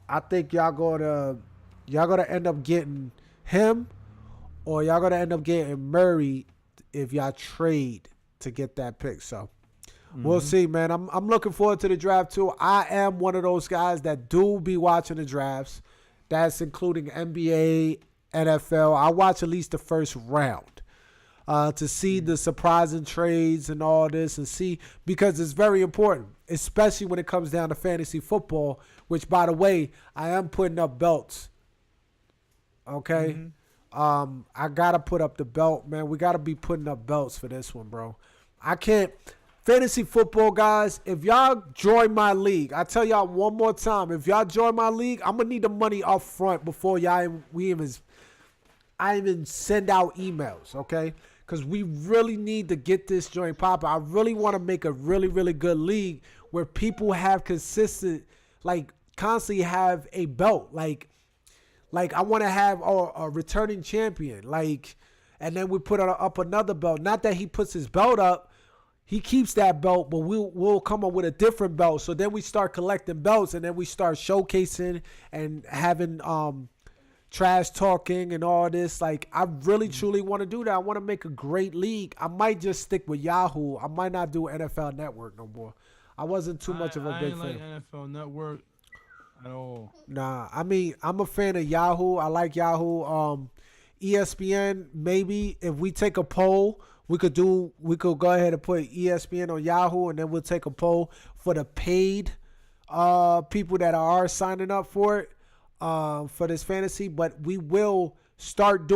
I think y'all gonna end up getting him, or y'all gonna end up getting Murray if y'all trade to get that pick. So we'll see, man. I'm looking forward to the draft too. I am one of those guys that do be watching the drafts. That's including NBA, NFL. I watch at least the first round to see the surprising trades and all this and see, because it's very important, especially when it comes down to fantasy football, which, by the way, I am putting up belts. Okay? I got to put up the belt, man. We got to be putting up belts for this one, bro. I can't. Fantasy football, guys, if y'all join my league, I tell y'all one more time, if y'all join my league, I'm going to need the money up front before I even send out emails, okay? Because we really need to get this joint popping. I really want to make a really, really good league where people have consistent, constantly have a belt. Like I want to have a returning champion, and then we put up another belt. Not that he puts his belt up. He keeps that belt, but we'll come up with a different belt. So then we start collecting belts, and then we start showcasing and having trash talking and all this. I really, truly want to do that. I want to make a great league. I might just stick with Yahoo. I might not do NFL Network no more. I wasn't too much of a big fan. I ain't like NFL Network at all. Nah, I mean, I'm a fan of Yahoo. I like Yahoo. ESPN, maybe if we take a poll, we could go ahead and put ESPN on Yahoo, and then we'll take a poll for the paid people that are signing up for it for this fantasy. But we will start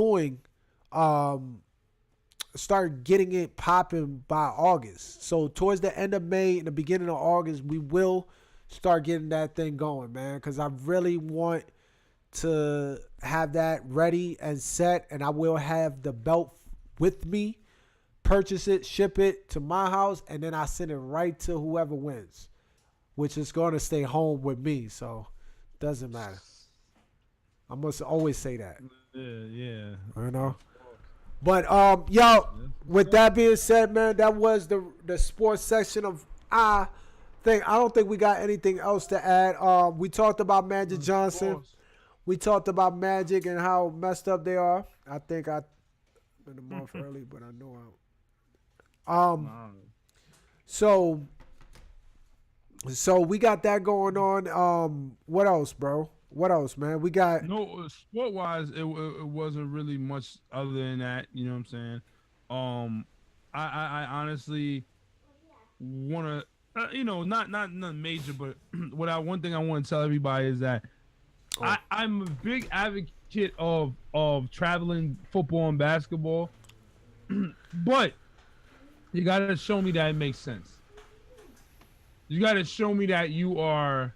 start getting it popping by August. So towards the end of May and the beginning of August, we will start getting that thing going, man, because I really want to have that ready and set, and I will have the belt with me. Purchase it, ship it to my house, and then I send it right to whoever wins, which is going to stay home with me, so it doesn't matter. I must always say that. Yeah. But, with that being said, man, that was the sports section of I don't think we got anything else to add. We talked about Magic Johnson. We talked about Magic and how messed up they are. I think I've been a month early, but I know So we got that going on. What else, bro? What else, man? We got sport wise. It wasn't really much other than that. You know what I'm saying? I honestly want to, not major, but one thing I want to tell everybody is that I'm a big advocate of traveling football and basketball, but you got to show me that it makes sense. You got to show me that you are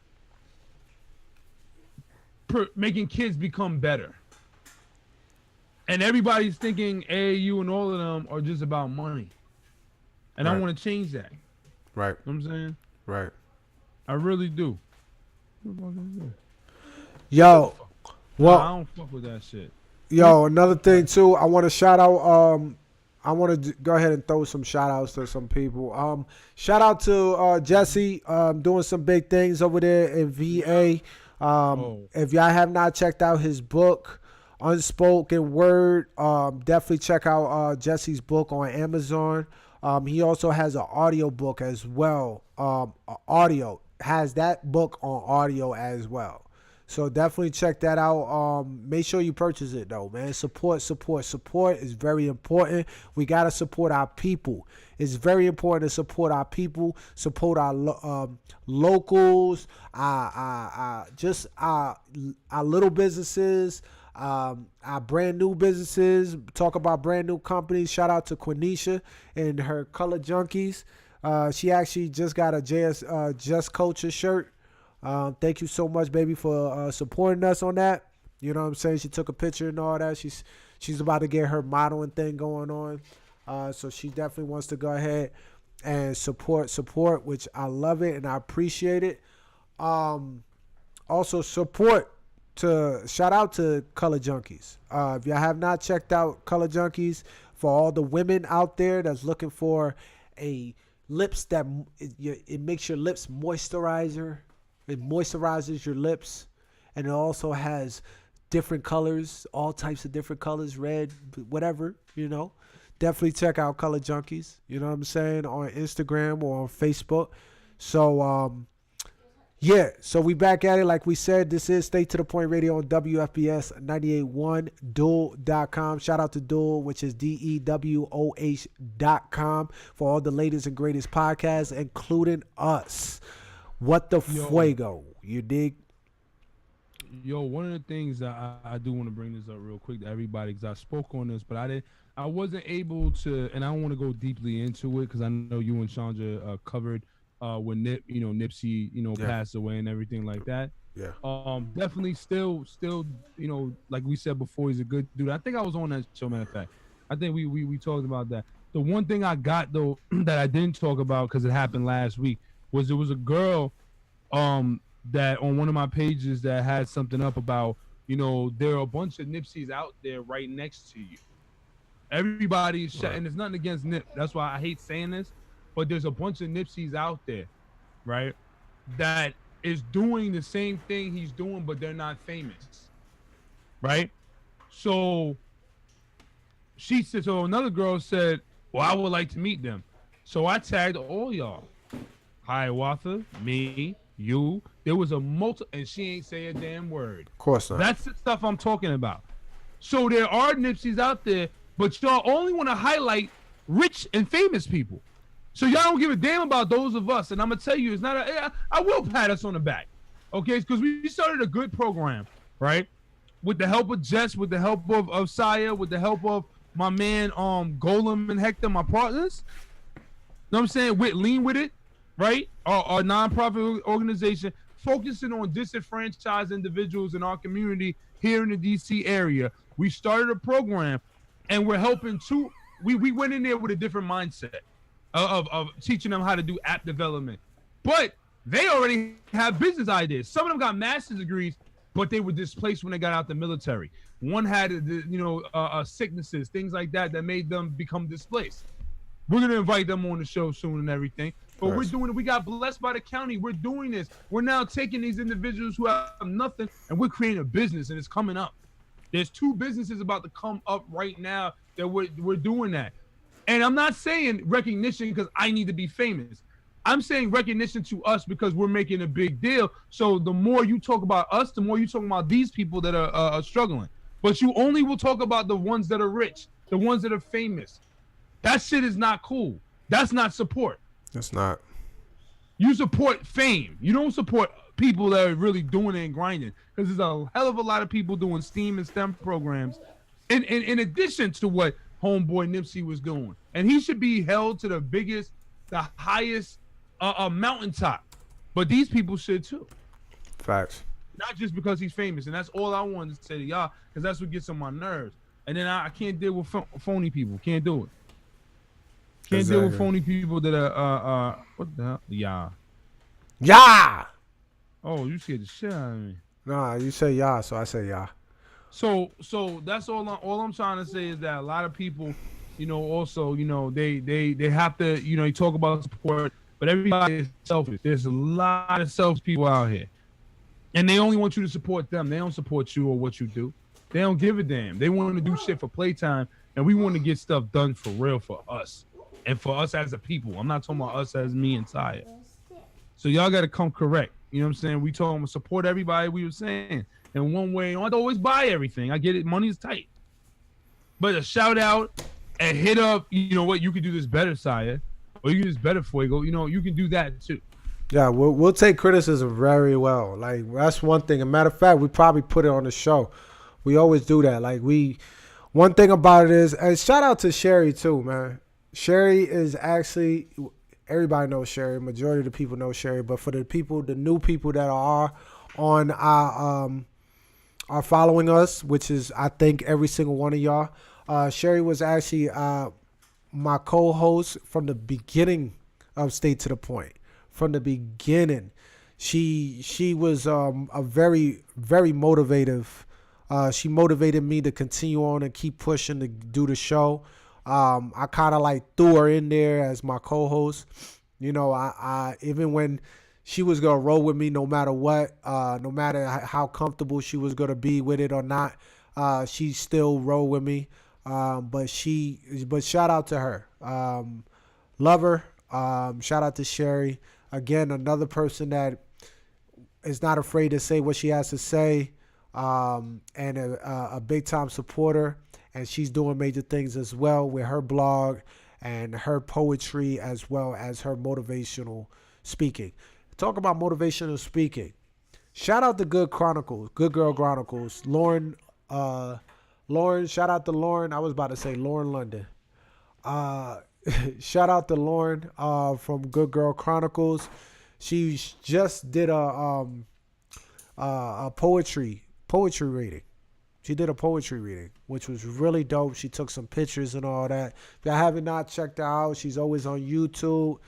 making kids become better. And everybody's thinking AAU and all of them are just about money. And I want to change that. Right. You know what I'm saying? Right. I really do. Yo. Well, I don't fuck with that shit. Yo, another thing too, I want to shout out I want to go ahead and throw some shout outs to some people. Shout out to Jesse, doing some big things over there in VA. If y'all have not checked out his book, Unspoken Word, definitely check out Jesse's book on Amazon. He also has an audio book as well. Audio has that book on audio as well. So definitely check that out. Make sure you purchase it though, man. Support is very important. We gotta support our people. It's very important to support our people, support our locals, just our little businesses, our brand new businesses. Talk about brand new companies. Shout out to Quenisha and her Color Junkies. She actually just got a Just Culture shirt. Thank you so much, baby, for supporting us on that. You know what I'm saying? She took a picture and all that. She's about to get her modeling thing going on. So she definitely wants to go ahead and support, which I love it and I appreciate it. Also shout out to Color Junkies. If y'all have not checked out Color Junkies, for all the women out there that's looking for a lips that it makes your lips moisturizer. It moisturizes your lips, and it also has different colors, all types of different colors, red, whatever, you know. Definitely check out Color Junkies, you know what I'm saying, on Instagram or on Facebook. So, yeah, so we back at it. Like we said, this is Stay to the Point Radio on WFBS 98.1, Duel.com. Shout out to Duel, which is DEWOH.com, for all the latest and greatest podcasts, including us. What the fuego, you dig? Yo, one of the things that I do want to bring this up real quick to everybody, because I spoke on this, but I wasn't able to, and I don't want to go deeply into it because I know you and Chandra covered when Nipsey, passed away and everything like that. Yeah. Definitely still, like we said before, he's a good dude. I think I was on that show, matter of fact. I think we talked about that. The one thing I got though that I didn't talk about because it happened last week was there was a girl that on one of my pages that had something up about, there are a bunch of Nipseys out there right next to you. Everybody's right. And there's nothing against Nip. That's why I hate saying this, but there's a bunch of Nipseys out there, right, that is doing the same thing he's doing, but they're not famous, right? So she said, so another girl said, well, I would like to meet them. So I tagged all y'all. Hiawatha, me, you. There was a and she ain't say a damn word. Of course not. That's the stuff I'm talking about. So there are Nipseys out there, but y'all only want to highlight rich and famous people. So y'all don't give a damn about those of us. And I'm gonna tell you, it's not I will pat us on the back, okay? Because we started a good program, right? With the help of Jess, with the help of Saya, with the help of my man Golem and Hector, my partners. You know what I'm saying? With Lean With It. Right? Our nonprofit organization focusing on disenfranchised individuals in our community here in the DC area. We started a program and we're helping we went in there with a different mindset of teaching them how to do app development. But they already have business ideas. Some of them got master's degrees, but they were displaced when they got out the military. One had, sicknesses, things like that made them become displaced. We're going to invite them on the show soon and everything. But we're doing it. We got blessed by the county. We're doing this. We're now taking these individuals who have nothing, and we're creating a business, and it's coming up. There's 2 businesses about to come up right now that we're doing that. And I'm not saying recognition because I need to be famous. I'm saying recognition to us because we're making a big deal. So the more you talk about us, the more you talk about these people that are struggling. But you only will talk about the ones that are rich, the ones that are famous. That shit is not cool. That's not support. That's not. You support fame. You don't support people that are really doing it and grinding, because there's a hell of a lot of people doing STEAM and STEM programs in addition to what homeboy Nipsey was doing. And he should be held to the highest mountaintop. But these people should too. Facts. Not just because he's famous. And that's all I wanted to say to y'all, because that's what gets on my nerves. And then I can't deal with phony people. Can't do it. Can't deal with phony people that are what the hell? Yeah. Oh, you scared the shit out of me. Nah, you say so I say yeah. So that's all I'm trying to say is that a lot of people Also, they have to, you talk about support, but everybody is selfish. There's a lot of selfish people out here, and they only want you to support them. They don't support you or what you do. They don't give a damn. They want to do shit for playtime, and we want to get stuff done for real for us and for us as a people. I'm not talking about us as me and Saya. So y'all got to come correct. You know what I'm saying? We told them to support everybody. We were saying in one way. You don't have to always buy everything. I get it. Money's tight. But a shout out and hit up, what, you can do this better, Saya. Or you can do this better, Fuego. You can do that too. Yeah, we'll take criticism very well. Like, that's one thing. A matter of fact, we probably put it on the show. We always do that. Like, one thing about it is, and shout out to Sherry too, man. Sherry is actually, everybody knows Sherry. Majority of the people know Sherry. But for the new people that are on are following us, which is, I think, every single one of y'all. Sherry was actually my co-host from the beginning of State to the Point. From the beginning, she was a very, very motivative. She motivated me to continue on and keep pushing to do the show. I kind of like threw her in there as my co-host. I even when she was going to roll with me no matter what, no matter how comfortable she was going to be with it or not, she still rolled with me. But shout out to her. Love her. Shout out to Sherry. Again, another person that is not afraid to say what she has to say, and a big-time supporter. And she's doing major things as well with her blog and her poetry as well as her motivational speaking. Talk about motivational speaking. Shout out to Good Girl Chronicles. Lauren, shout out to Lauren. I was about to say Lauren London. Shout out to Lauren from Good Girl Chronicles. She just did a poetry reading. She did a poetry reading, which was really dope. She took some pictures and all that. If you haven't not checked her out, she's always on YouTube,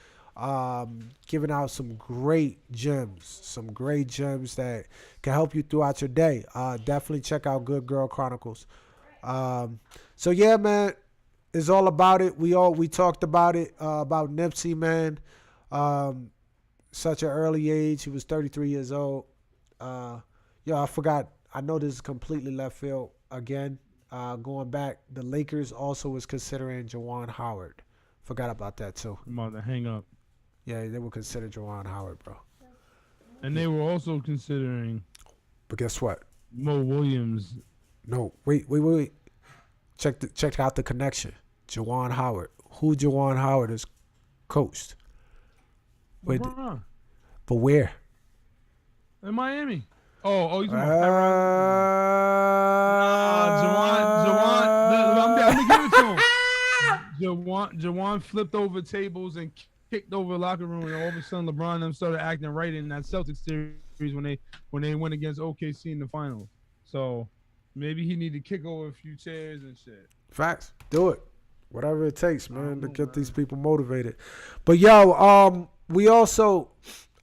giving out some great gems that can help you throughout your day. Definitely check out Good Girl Chronicles. So yeah, man, it's all about it. We talked about it, about Nipsey, man. Such an early age. He was 33 years old. I forgot. I know this is completely left field again. Going back, the Lakers also was considering Juwan Howard. Forgot about that too. I'm about to hang up. Yeah, they were considering Juwan Howard, bro. And they were also considering. But guess what? Mo Williams. No, wait. Check out the connection. Juwan Howard. Who Juwan Howard is coached? LeBron. But where? In Miami. Oh, you talking about Jawan. I'm gonna give it to him. Jawan flipped over tables and kicked over the locker room, and all of a sudden LeBron and them started acting right in that Celtics series when they went against OKC in the finals. So maybe he need to kick over a few chairs and shit. Facts. Do it. Whatever it takes, man, to get these people motivated. But yo, I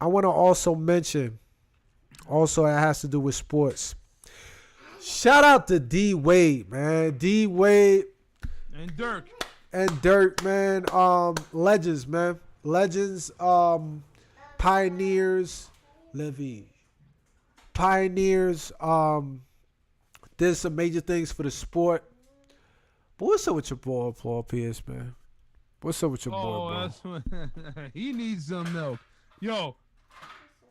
want to also mention. Also, it has to do with sports. Shout out to D Wade, man. D Wade and Dirk, man. Legends, man. Legends. Pioneers. Pioneers. Did some major things for the sport. But what's up with your boy, Paul Pierce, man? What's up with your boy, bro? He needs some milk. Yo.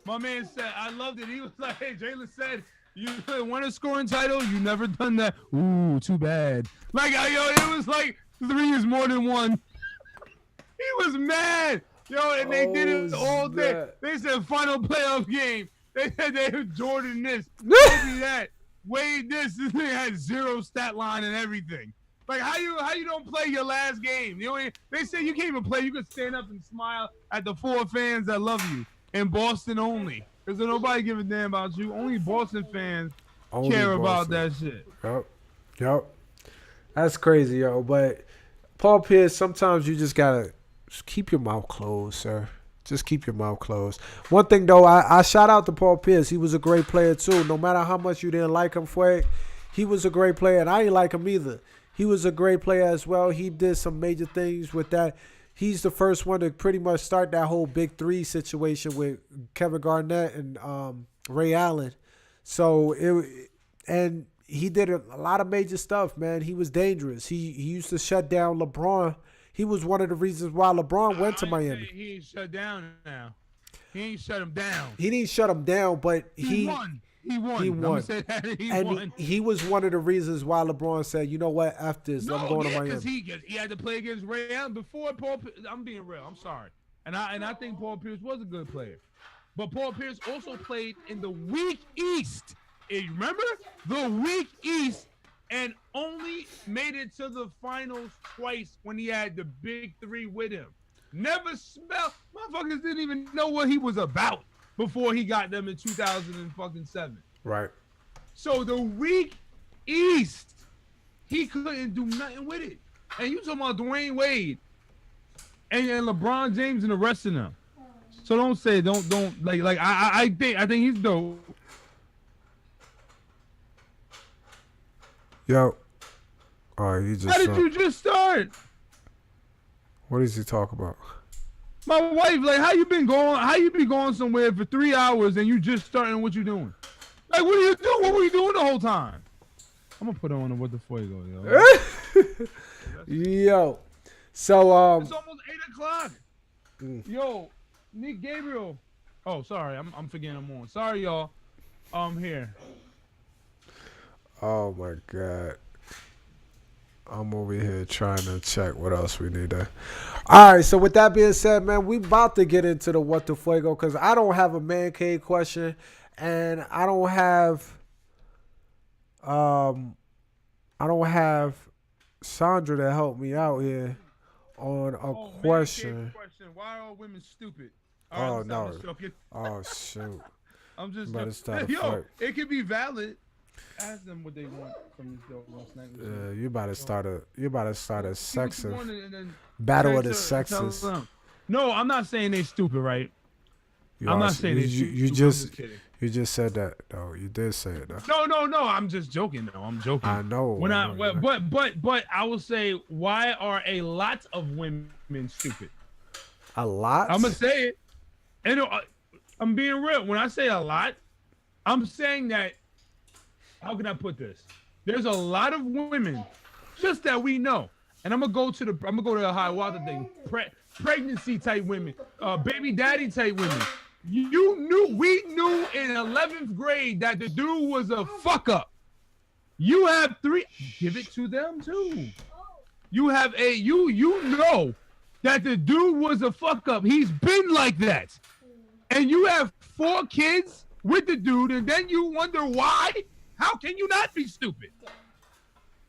My man said, I loved it. He was like, hey, Jalen said, you won a scoring title. You never done that. Ooh, too bad. Like, it was like 3 is more than 1. He was mad. Yo, and they did it all day. They said final playoff game. They said they were Jordan this, Kobe that, Wade this. This thing had 0 stat line and everything. Like, how you don't play your last game? They said you can't even play. You could stand up and smile at the 4 fans that love you. In Boston only. Because nobody give a damn about you. Only Boston fans care about that shit. Yep. That's crazy, yo. But Paul Pierce, sometimes you just got to keep your mouth closed, sir. Just keep your mouth closed. One thing, though, I shout out to Paul Pierce. He was a great player, too. No matter how much you didn't like him, he was a great player. And I didn't like him either. He was a great player as well. He did some major things with that. He's the first one to pretty much start that whole big three situation with Kevin Garnett and Ray Allen. So and he did a lot of major stuff, man. He was dangerous. He used to shut down LeBron. He was one of the reasons why LeBron went to Miami. He ain't shut down now. He ain't shut him down. He didn't shut him down, but He won. He won. He I'm won. gonna say that. He and won. he was one of the reasons why LeBron said, you know what, F this, I'm going to Miami. Because he had to play against Ray Allen before Paul. I'm being real. I'm sorry, and I think Paul Pierce was a good player, but Paul Pierce also played in the weak East. You remember the weak East, and only made it to the finals twice when he had the big three with him. Never smelled. Motherfuckers didn't even know what he was about before he got them in 2007. Right. So the weak East, he couldn't do nothing with it. And you talking about Dwayne Wade and LeBron James and the rest of them. So don't I think he's dope. Yo. All right, you just. How did you just start? What does he talk about? My wife, like, how you been going? How you be going somewhere for 3 hours and you just starting what you doing? Like, what are you doing? What were you doing the whole time? I'm gonna put on the What the Fuego, yo. Yo. So It's almost 8:00. Yo, Nick Gabriel. Oh, sorry, I'm forgetting I'm on. Sorry, y'all. Here. Oh my God. I'm over here trying to check what else we need to. All right, so with that being said, man, we about to get into the What the Fuego because I don't have a man cave question, and I don't have Sandra to help me out here on a question. Why are all women stupid? Oh no! Oh shoot! I'm just yo. It could be valid. Ask them what they want from this dope last night. You about to start a sexist and battle of the sexes. No, I'm not saying they stupid, right? I'm not saying they stupid. You just said that though. You did say it though. No. I'm just joking though. I'm joking. I know. But I will say, why are a lot of women stupid? A lot. I'm gonna say it, and I'm being real. When I say a lot, I'm saying that. How can I put this? There's a lot of women, just that we know, and I'm gonna go to the high water thing. Pregnancy type women, baby daddy type women. We knew in 11th grade that the dude was a fuck up. You have 3. Give it to them too. You have you know that the dude was a fuck up. He's been like that, and you have 4 kids with the dude, and then you wonder why. How can you not be stupid?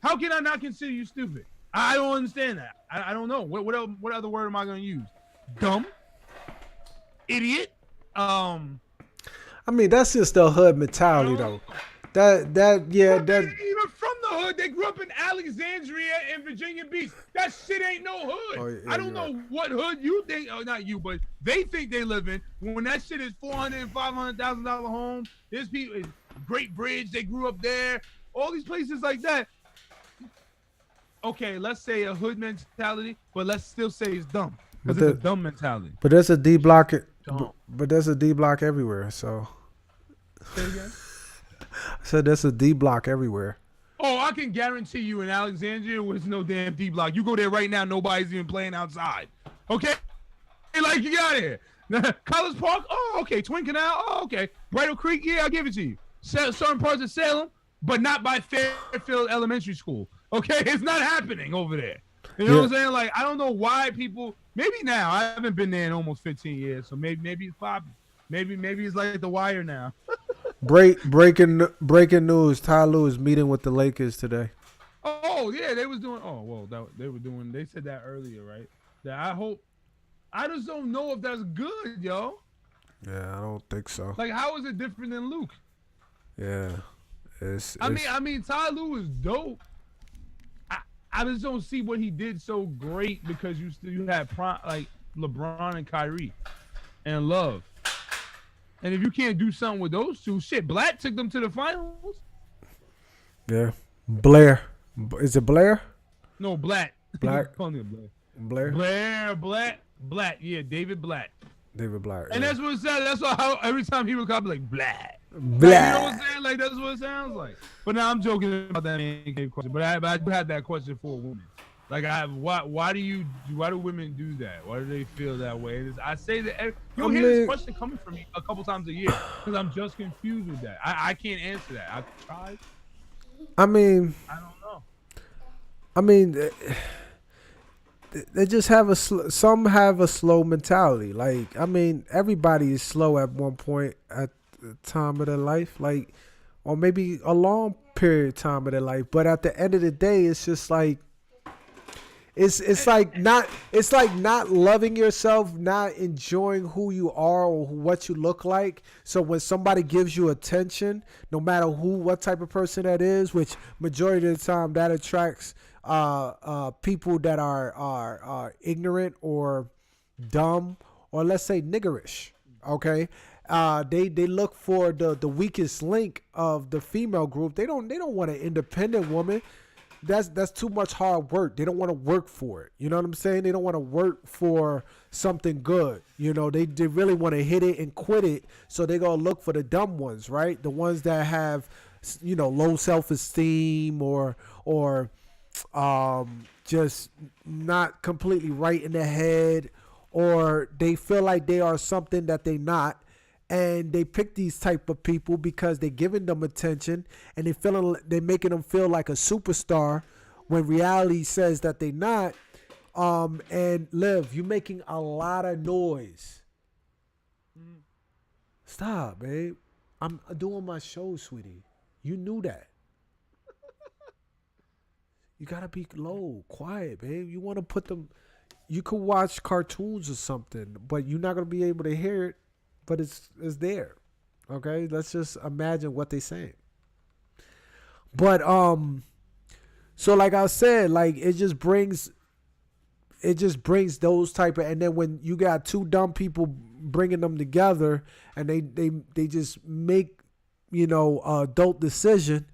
How can I not consider you stupid? I don't understand that. I don't know. What other word am I going to use? Dumb? Idiot? I mean, that's just the hood mentality, though. That even from the hood, they grew up in Alexandria and Virginia Beach. That shit ain't no hood. Oh, yeah, I don't know what hood you think. Oh, not you, but they think they live in. When that shit is $400,000 and $500,000 home, there's people. Great Bridge, they grew up there. All these places like that. Okay, let's say a hood mentality, but let's still say it's dumb. Because it's a dumb mentality. But there's a D block. But there's a D block everywhere. So. Say it again. I said there's a D block everywhere. Oh, I can guarantee you in Alexandria there's no damn D block. You go there right now, nobody's even playing outside. Okay? Like, you got here. College Park? Oh, okay. Twin Canal? Oh, okay. Bridal Creek? Yeah, I'll give it to you. Certain parts of Salem, but not by Fairfield Elementary School. Okay, it's not happening over there. You know what I'm saying? Like, I don't know why people. Maybe now I haven't been there in almost 15 years, so maybe it's popping. Maybe it's like The Wire now. Breaking news: Ty Lue is meeting with the Lakers today. Oh yeah, they was doing. Oh well, they were doing. They said that earlier, right? That I just don't know if that's good, yo. Yeah, I don't think so. Like, how is it different than Luke? Yeah, I mean, Ty Lue is dope. I just don't see what he did so great because you had like LeBron and Kyrie and Love, and if you can't do something with those two, shit, Black took them to the finals. Yeah, Blair. Is it Blair? No, Blatt. Black Calling him Blair. Blair, Blatt. Yeah, David Blatt. David Black. And Yeah. that's what it sounds. That's why how every time he would come, like Blatt. Like you know what I'm Black. saying? Like that's what it sounds like. But now I'm joking about that man cave question. But I do have that question for a woman. Like I have why do women do that? Why do they feel that way? I say that you'll hear this question coming from me a couple times a year because I'm just confused with that. I can't answer that. I've tried. I mean, I don't know. I mean, they just have some have a slow mentality. Like, I mean, everybody is slow at one point at the time of their life, like, or maybe a long period of time of their life. But at the end of the day, it's just like it's like not loving yourself, not enjoying who you are or what you look like. So when somebody gives you attention, no matter what type of person that is, which majority of the time that attracts people that are ignorant or dumb or let's say niggerish. Okay, they look for the weakest link of the female group. They don't want an independent woman. That's too much hard work. They don't want to work for it. You know what I'm saying? They don't want to work for something good. You know, they really want to hit it and quit it. So they gonna look for the dumb ones, right? The ones that have, you know, low self-esteem or just not completely right in the head, or they feel like they are something that they not. And they pick these type of people because they're giving them attention and they're making them feel like a superstar when reality says that they're not. And Liv, you're making a lot of noise. Stop, babe. I'm doing my show, sweetie. You knew that. You gotta be low, quiet, babe. You want to put them. You could watch cartoons or something, but you're not gonna be able to hear it. But it's there. Okay? Let's just imagine what they're saying. But so like I said, like it just brings those type of, and then when you got two dumb people bringing them together and they just make, you know, adult decision,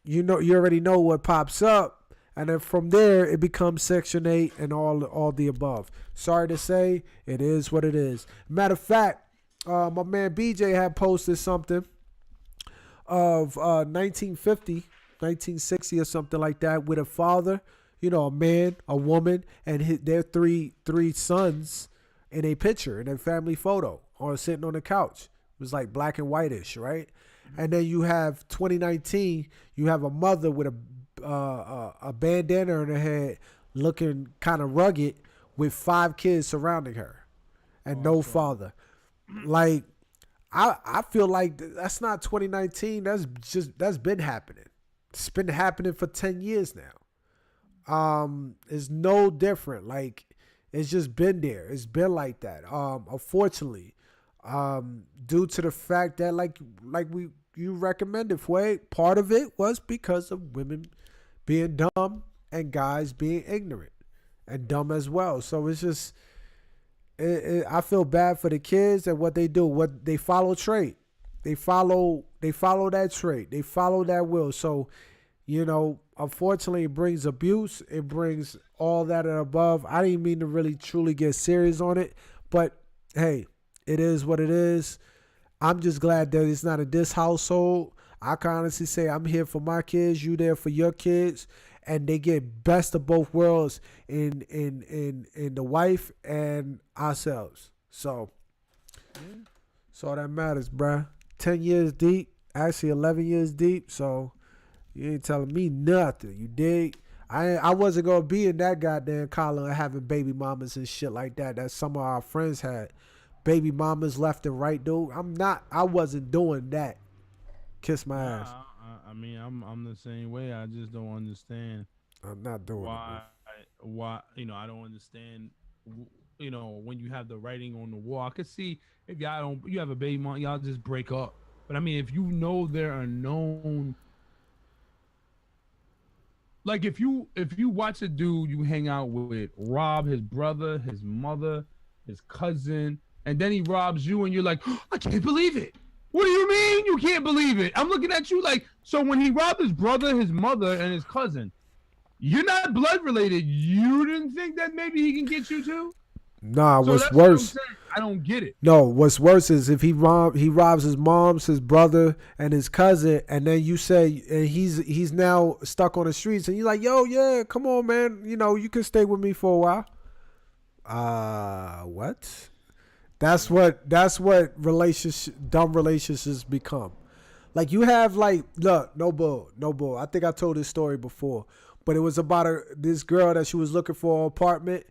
you already know what pops up. And then from there, it becomes Section 8 and all the above. Sorry to say, it is what it is. Matter of fact, my man BJ had posted something of 1950, 1960 or something like that with a father, you know, a man, a woman, and their three sons in a picture, in a family photo, or sitting on the couch. It was like black and whitish, right? And then you have 2019, you have a mother with a bandana on her head, looking kind of rugged, with 5 kids surrounding her, and no father. Like, I feel like that's not 2019. That's been happening. It's been happening for 10 years now. It's no different. Like, it's just been there. It's been like that. Unfortunately, due to the fact that like you recommended, Fue, part of it was because of women being dumb and guys being ignorant and dumb as well. So it's just, I feel bad for the kids and what they do. What they follow trait. They follow that trait. They follow that will. So, you know, unfortunately, it brings abuse. It brings all that and above. I didn't mean to really truly get serious on it, but hey, it is what it is. I'm just glad that it's not in this household. I can honestly say I'm here for my kids, you there for your kids, and they get best of both worlds in the wife and ourselves. So that's all that matters, bruh. 10 years deep, actually 11 years deep, so you ain't telling me nothing, you dig? I wasn't going to be in that goddamn column having baby mamas and shit like that some of our friends had. Baby mamas left and right, dude. I wasn't doing that. Kiss my ass. I mean, I'm the same way. I just don't understand. I'm not doing why I don't understand. When you have the writing on the wall, I could see if you have a baby mom, y'all just break up. But I mean, if you know there are known, like if you watch a dude you hang out with rob his brother, his mother, his cousin, and then he robs you, and you're like, oh, I can't believe it. What do you mean you can't believe it? I'm looking at you like, so when he robbed his brother, his mother, and his cousin, You're not blood related. You didn't think that maybe he can get you too? Nah, So what's that's what I'm worse? saying. I don't get it. No, what's worse is if he robs his mom's, his brother, and his cousin, and then you say, and he's now stuck on the streets, and you're like, yo, yeah, come on, man, you can stay with me for a while. What? That's what dumb relationships become. Like you have like look, no bull. I think I told this story before, but it was about this girl that she was looking for an apartment.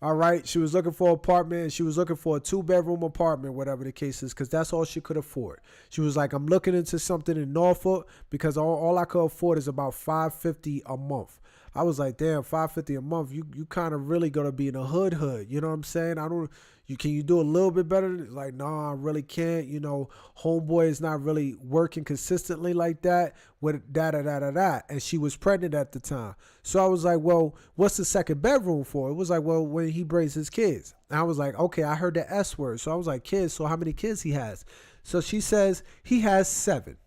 All right, she was looking for an apartment. And she was looking for a 2-bedroom apartment, whatever the case is, because that's all she could afford. She was like, I'm looking into something in Norfolk because all I could afford is about $550 a month. I was like, damn, $550 a month. You kind of really gonna be in a hood. You know what I'm saying? I don't. Can you do a little bit better? Like, no, I really can't. Homeboy is not really working consistently like that with da. And she was pregnant at the time. So I was like, well, what's the second bedroom for? It was like, well, when he brings his kids. And I was like, okay, I heard the S word. So I was like, kids, so how many kids he has? So she says he has 7.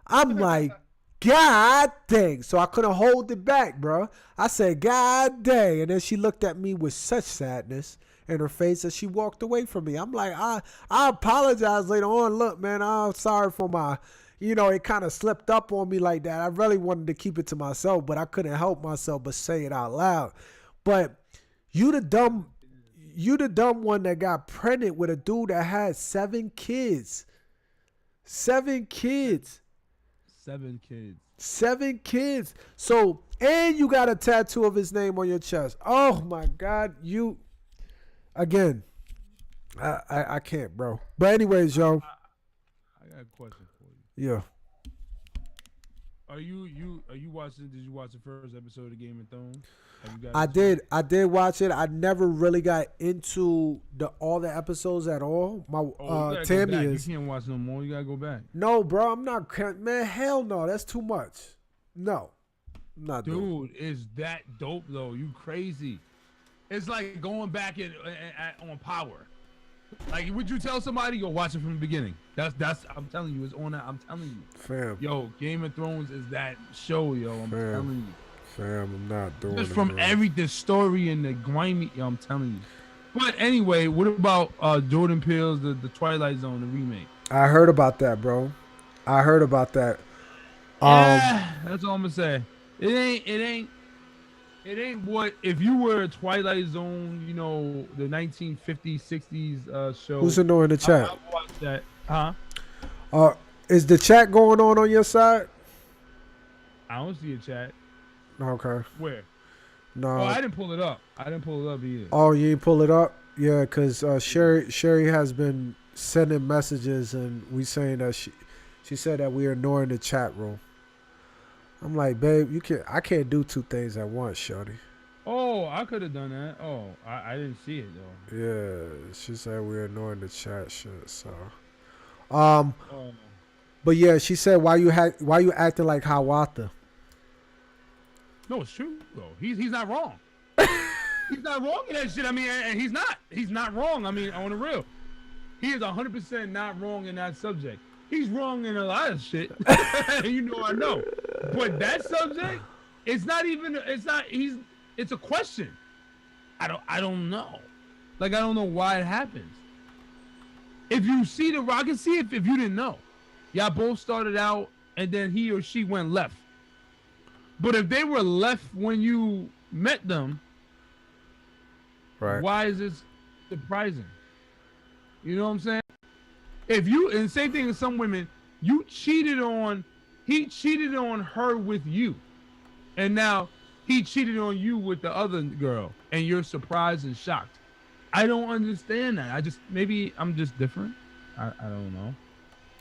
I'm like, God dang. So I couldn't hold it back, bro. I said, God dang. And then she looked at me with such sadness in her face that she walked away from me. I'm like, I apologize later on. Look, man, I'm sorry for my, it kind of slipped up on me like that. I really wanted to keep it to myself, but I couldn't help myself but say it out loud. But you the dumb one that got pregnant with a dude that had 7 kids. 7 kids. 7 kids. 7 kids. So, and you got a tattoo of his name on your chest. Oh my God. Again, I can't, bro. But anyways, yo. I got a question for you. Yeah. Are you watching? Did you watch the first episode of Game of Thrones? I did watch it. I never really got into all the episodes at all. Tammy is. You can't watch no more. You gotta go back. No, bro. I'm not. Man, hell no. That's too much. No, I'm not. Dude, is that dope though? You crazy? It's like going back on Power. Like, would you tell somebody, yo, watch it from the beginning? That's. I'm telling you, it's on that. I'm telling you. Fam. Yo, Game of Thrones is that show, yo. I'm telling you. Fam, I'm not doing Just it. from the story and the grimy, yo, I'm telling you. But anyway, what about Jordan Peele's the Twilight Zone, the remake? I heard about that, bro. I heard about that. Yeah, that's all I'm gonna say. It ain't what if you were a Twilight Zone, the 1950s, 60s show. Who's annoying the chat? I'll watch that. Huh? Is the chat going on your side? I don't see a chat. Okay. Where? No. Oh, I didn't pull it up. Either. Oh, you didn't pull it up? Yeah, because Sherry has been sending messages and we saying that she said that we are ignoring the chat room. I'm like, babe, I can't do 2 things at once, shorty. Oh, I could have done that. Oh, I didn't see it though. Yeah, she said we're ignoring the chat shit. So, Oh. but yeah, she said why you acting like Hawata? No, it's true though. He's not wrong. He's not wrong in that shit. I mean, and he's not wrong. I mean, on the real, he is 100% not wrong in that subject. He's wrong in a lot of shit. I know. But that subject, it's a question. I don't know. Like, I don't know why it happens. If you see I can see if you didn't know. Y'all both started out and then he or she went left. But if they were left when you met them, right? Why is this surprising? You know what I'm saying? And same thing with some women, he cheated on her with you. And now he cheated on you with the other girl and you're surprised and shocked. I don't understand that. Maybe I'm just different. I don't know.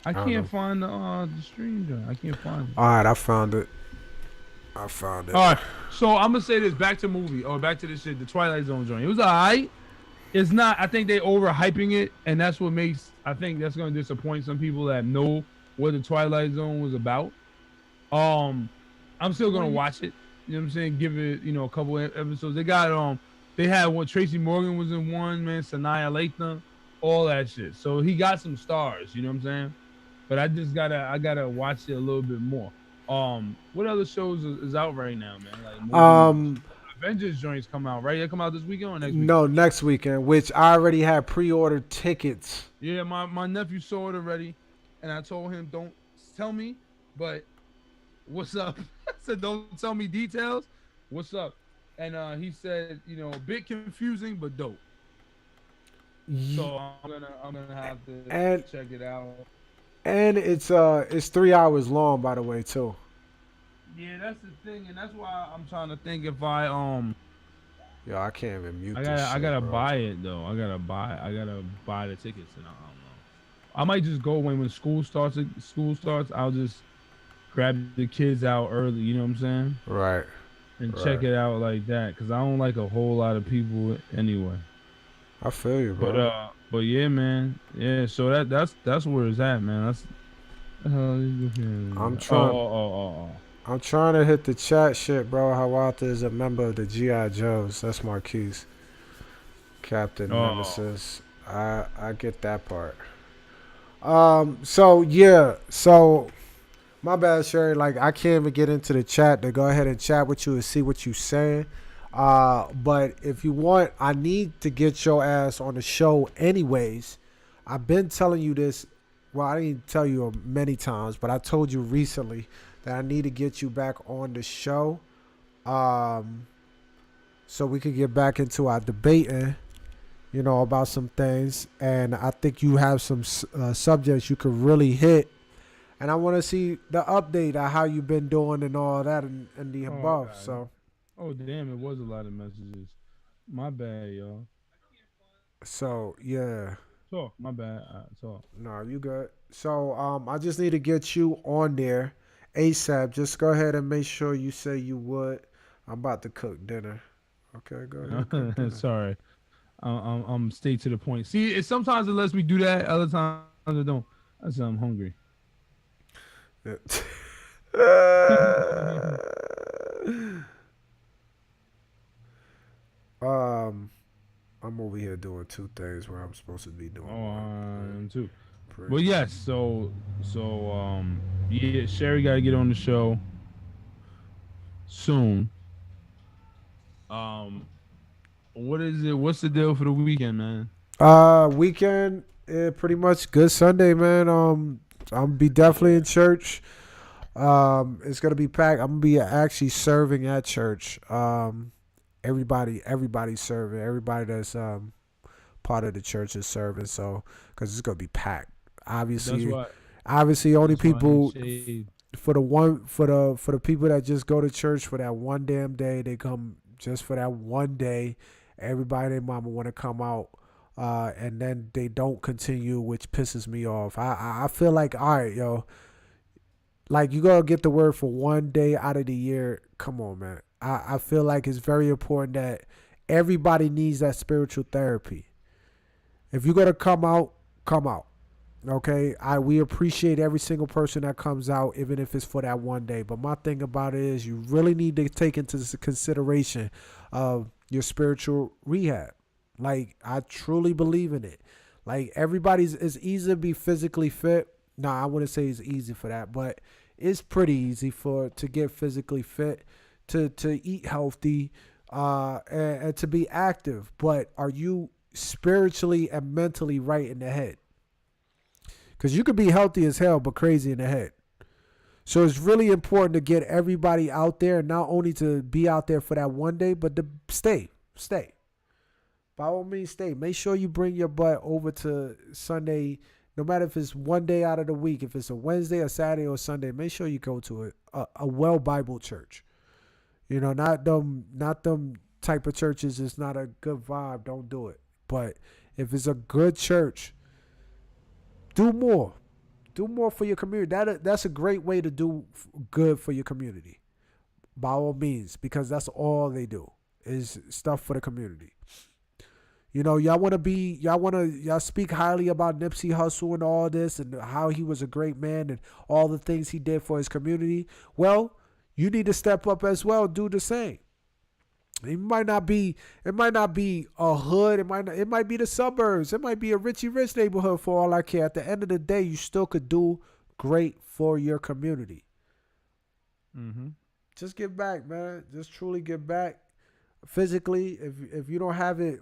I can't find the stream. I can't find it. All right, I found it. All right, so I'm gonna say this. Back to this shit. The Twilight Zone joint. It was alright. It's not. I think they overhyping it, and that's what makes. I think that's gonna disappoint some people that know what the Twilight Zone was about. I'm still gonna watch it. You know what I'm saying? Give it, a couple episodes. They got they had one. Tracy Morgan was in one, man. Sanaa Lathan, all that shit. So he got some stars. You know what I'm saying? But I gotta watch it a little bit more. What other shows is out right now, man? Like movies. Um, Avengers joints come out, right? They come out this weekend or next weekend? no, next weekend, which I already had pre-ordered tickets. Yeah, my nephew saw it already, and I told him don't tell me, but what's up? I said don't tell me details. What's up? And he said, a bit confusing but dope. Ye- So I'm gonna have to And check it out. it's 3 hours long, by the way, too. Yeah, that's the thing, and that's why I'm trying to think if Yo, I can't even mute I this gotta I shit, gotta bro. buy it though. I gotta buy the tickets, and I don't know. I might just go when school starts. School starts, I'll just grab the kids out early. You know what I'm saying? Right, And check right. it out like that, cause I don't like a whole lot of people anyway. I feel you, But bro. yeah, man, yeah. So that's where it's at, man. That's the hell you I'm looking at? trying. Oh. I'm trying to hit the chat shit, bro. Hawata is a member of the GI Joes. That's Marquise, Captain Oh, Nemesis. I get that part. So yeah. So my bad, Sherry. Like I can't even get into the chat to go ahead and chat with you and see what you saying. But if you want, I need to get your ass on the show anyways. I've been telling you this. Well, I didn't tell you many times, but I told you recently that I need to get you back on the show, um, so we could get back into our debating, about some things. And I think you have some subjects you could really hit. And I want to see the update on how you've been doing and all that and the I above. got it. So, Oh damn, it was a lot of messages. My bad, y'all. yeah. Talk. My bad. Talk. No, you good. So I just need to get you on there ASAP. Just go ahead and make sure you say you would. I'm about to cook dinner. Okay, go ahead and cook dinner. Sorry. I'm stay to the point. See, sometimes it lets me do that. Other times it don't. I said I'm hungry. Yeah. um, I'm over here doing two things where I'm supposed to be doing Oh, one. I am too. But Praise yes, God. yeah, Sherry got to get on the show soon. Um, what is it? What's the deal for the weekend, man? Weekend, pretty much good Sunday, man. I'm be definitely in church. It's gonna be packed. I'm gonna be actually serving at church. Everybody's serving. Everybody that's part of the church is serving. So, because it's gonna be packed. That's Obviously, why. obviously, only That's why he people shaved. for the people that just go to church for that one damn day. They come just for that one day. Everybody, and their mama want to come out. And then they don't continue, which pisses me off. I feel like, all right, yo, like you gotta get the word for one day out of the year. Come on, man. I feel like it's very important that everybody needs that spiritual therapy. If you're gonna come out, come out. Okay, we appreciate every single person that comes out, even if it's for that one day. But my thing about it is, you really need to take into consideration of your spiritual rehab. Like I truly believe in it. Like everybody's, it's easy to be physically fit. Nah, I wouldn't say it's easy for that, but it's pretty easy for to get physically fit, to eat healthy, and to be active. But are you spiritually and mentally right in the head? Because you could be healthy as hell, but crazy in the head. So it's really important to get everybody out there, not only to be out there for that one day, but to stay. By all means, stay. Make sure you bring your butt over to Sunday, no matter if it's one day out of the week, if it's a Wednesday, a Saturday, or Sunday. Make sure you go to a well Bible church. Not them type of churches. It's not a good vibe. Don't do it. But if it's a good church, do more. Do more for your community. That's a great way to do good for your community. By all means, because that's all they do is stuff for the community. Y'all speak highly about Nipsey Hussle and all this and how he was a great man and all the things he did for his community. Well, you need to step up as well, do the same. It might not be a hood. It might be the suburbs. It might be a Richie Rich neighborhood for all I care. At the end of the day, you still could do great for your community. By all means, because that's all they do is stuff for the community. You know, y'all want to be y'all want to y'all speak highly about Nipsey Hussle and all this and how he was a great man and all the things he did for his community. Well, you need to step up as well, do the same. It might not be a hood. It might not be a Richie Rich neighborhood for all I care. At the end of the day, you still could do great for your community. Mm-hmm. Just get back, man. Just truly get back physically. If you don't have it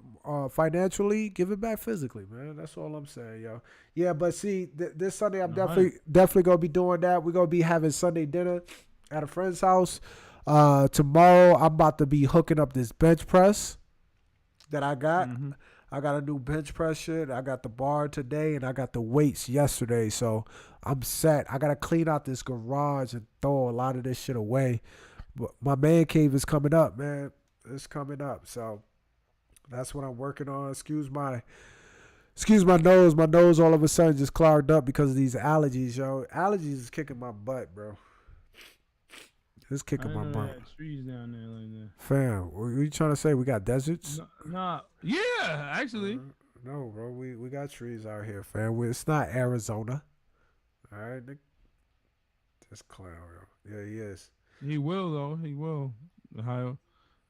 financially, give it back physically, man. That's all I'm saying, yo. Yeah, but see, this Sunday I'm definitely gonna be doing that. We're gonna be having Sunday dinner at a friend's house. Tomorrow I'm about to be hooking up this bench press that I got. Mm-hmm. I got a new bench press shit. I got the bar today and I got the weights yesterday. So I'm set. I gotta clean out this garage and throw a lot of this shit away. But my man cave is coming up, man. It's coming up. So that's what I'm working on. Excuse my nose. My nose all of a sudden just clogged up because of these allergies, yo. Allergies is kicking my butt, bro. It's kicking my butt. Trees down there like that. Fam, what are you trying to say? We got deserts? Nah. Yeah, actually. No, bro. We got trees out here, fam. It's not Arizona. All right, Nick. This clown, yo. Yeah, he is. He will though. He will. Ohio.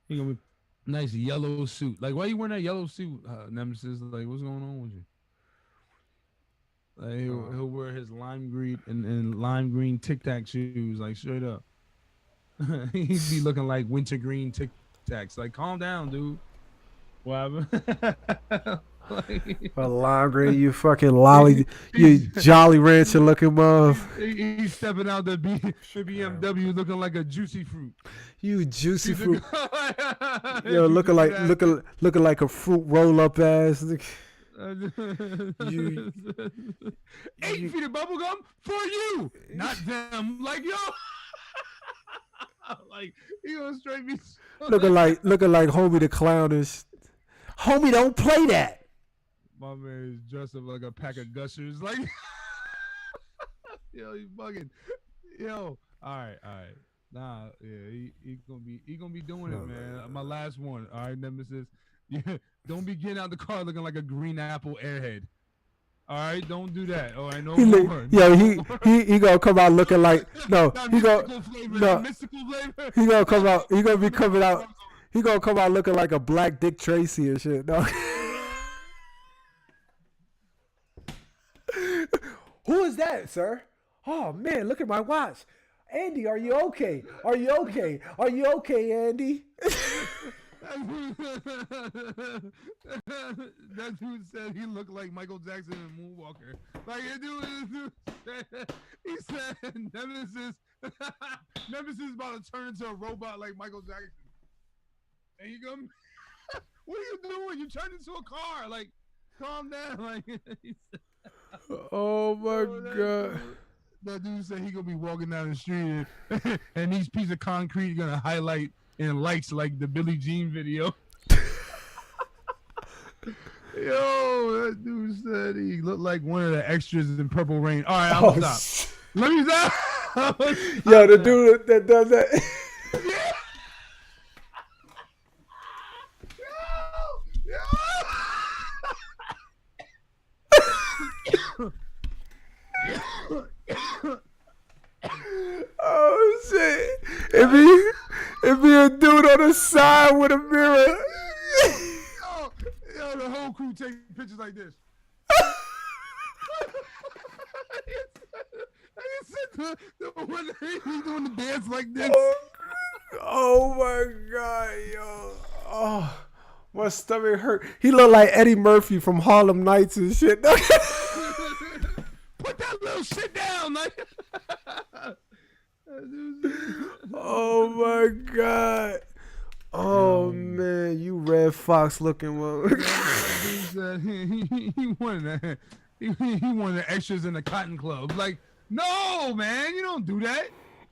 He gonna be nice yellow suit. Like, why you wearing that yellow suit, Nemesis? Like, what's going on with you? Like, he'll wear his lime green and lime green Tic Tac shoes, like straight up. He'd be looking like wintergreen Tic Tacs. Like, calm down, dude. What happened? Lime green, you fucking lolly, you Jolly Rancher looking mother. He's stepping out the BMW looking like a juicy fruit. You juicy fruit. Yo, looking like a fruit roll up ass. 8 feet of bubble gum for you, not them. Like, yo. Like, he gonna straight me looking like homie the clownish. Homie, don't play that. My man is dressed up like a pack of gushers. Like, yo, he's bugging. Yo, all right. Nah, yeah, he gonna be doing it, man. My last one. All right, Nemesis. Yeah, don't be getting out the car looking like a green apple airhead. All right, don't do that. All right, no more. Yo, he gonna come out looking like he gonna come out. He gonna be coming out. He gonna come out looking like a black Dick Tracy and shit. No. Who is that, sir? Oh man, look at my watch. Andy, are you okay? Are you okay? Are you okay, Andy? That dude said he looked like Michael Jackson in Moonwalker. Like, dude said, he said Nemesis is about to turn into a robot like Michael Jackson. And you go, what are you doing? You turned into a car. Like, calm down. Like, he said, oh my God. That dude said he gonna be walking down the street and these pieces of concrete gonna highlight in lights like the Billie Jean video. Yo, that dude said he looked like one of the extras in Purple Rain. All right, I'm gonna stop. Let me stop. Yo, the dude that does that. Yeah. Oh shit! If be a dude on the side with a mirror. Yo, the whole crew take pictures like this. He's doing the dance like this. Oh my God, yo! Oh, my stomach hurt. He looked like Eddie Murphy from Harlem Nights and shit. Put that little shit down, like. Oh my God! Oh man, you red fox looking one. He wanted that. He wanted the extras in the Cotton Club. Like, no, man, you don't do that.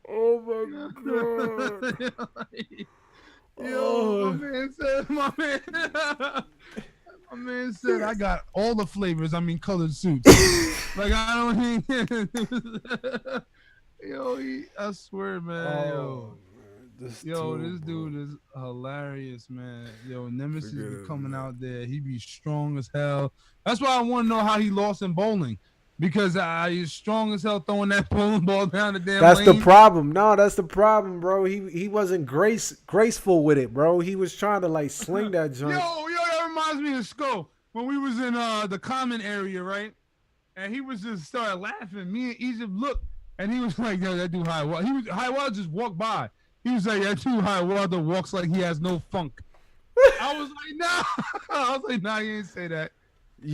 Oh my God! Yo, my man said, I got all the flavors. I mean, colored suits. Like, I don't. Yo, I swear, man. This dude is hilarious, man. Yo, Nemesis be coming out there. He be strong as hell. That's why I want to know how he lost in bowling. Because he's strong as hell throwing that bowling ball down the damn That's lane. the problem. No, that's the problem, bro. He wasn't graceful with it, bro. He was trying to like sling that joint. Yo, that reminds me of Sko. When we was in the common area, right? And he was just started laughing. Me and Egypt looked. And he was like, "Yo, that dude High Wilder." High Wilder just walked by. He was like, "That dude High Wilder walks like he has no funk." I was like, "Nah." I was like, "Nah, you ain't say that."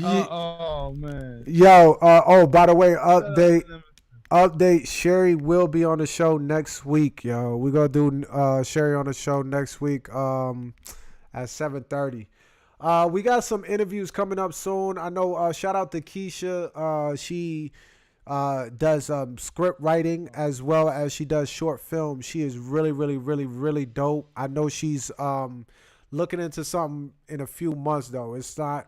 Oh man. Yo, oh, by the way, Shout out to them. update. Sherry will be on the show next week, yo. We're gonna do Sherry on the show next week at 7:30. We got some interviews coming up soon. I know. Shout out to Keisha. She does script writing as well as she does short films. She is really, really, really, really dope. I know she's looking into something in a few months though. It's not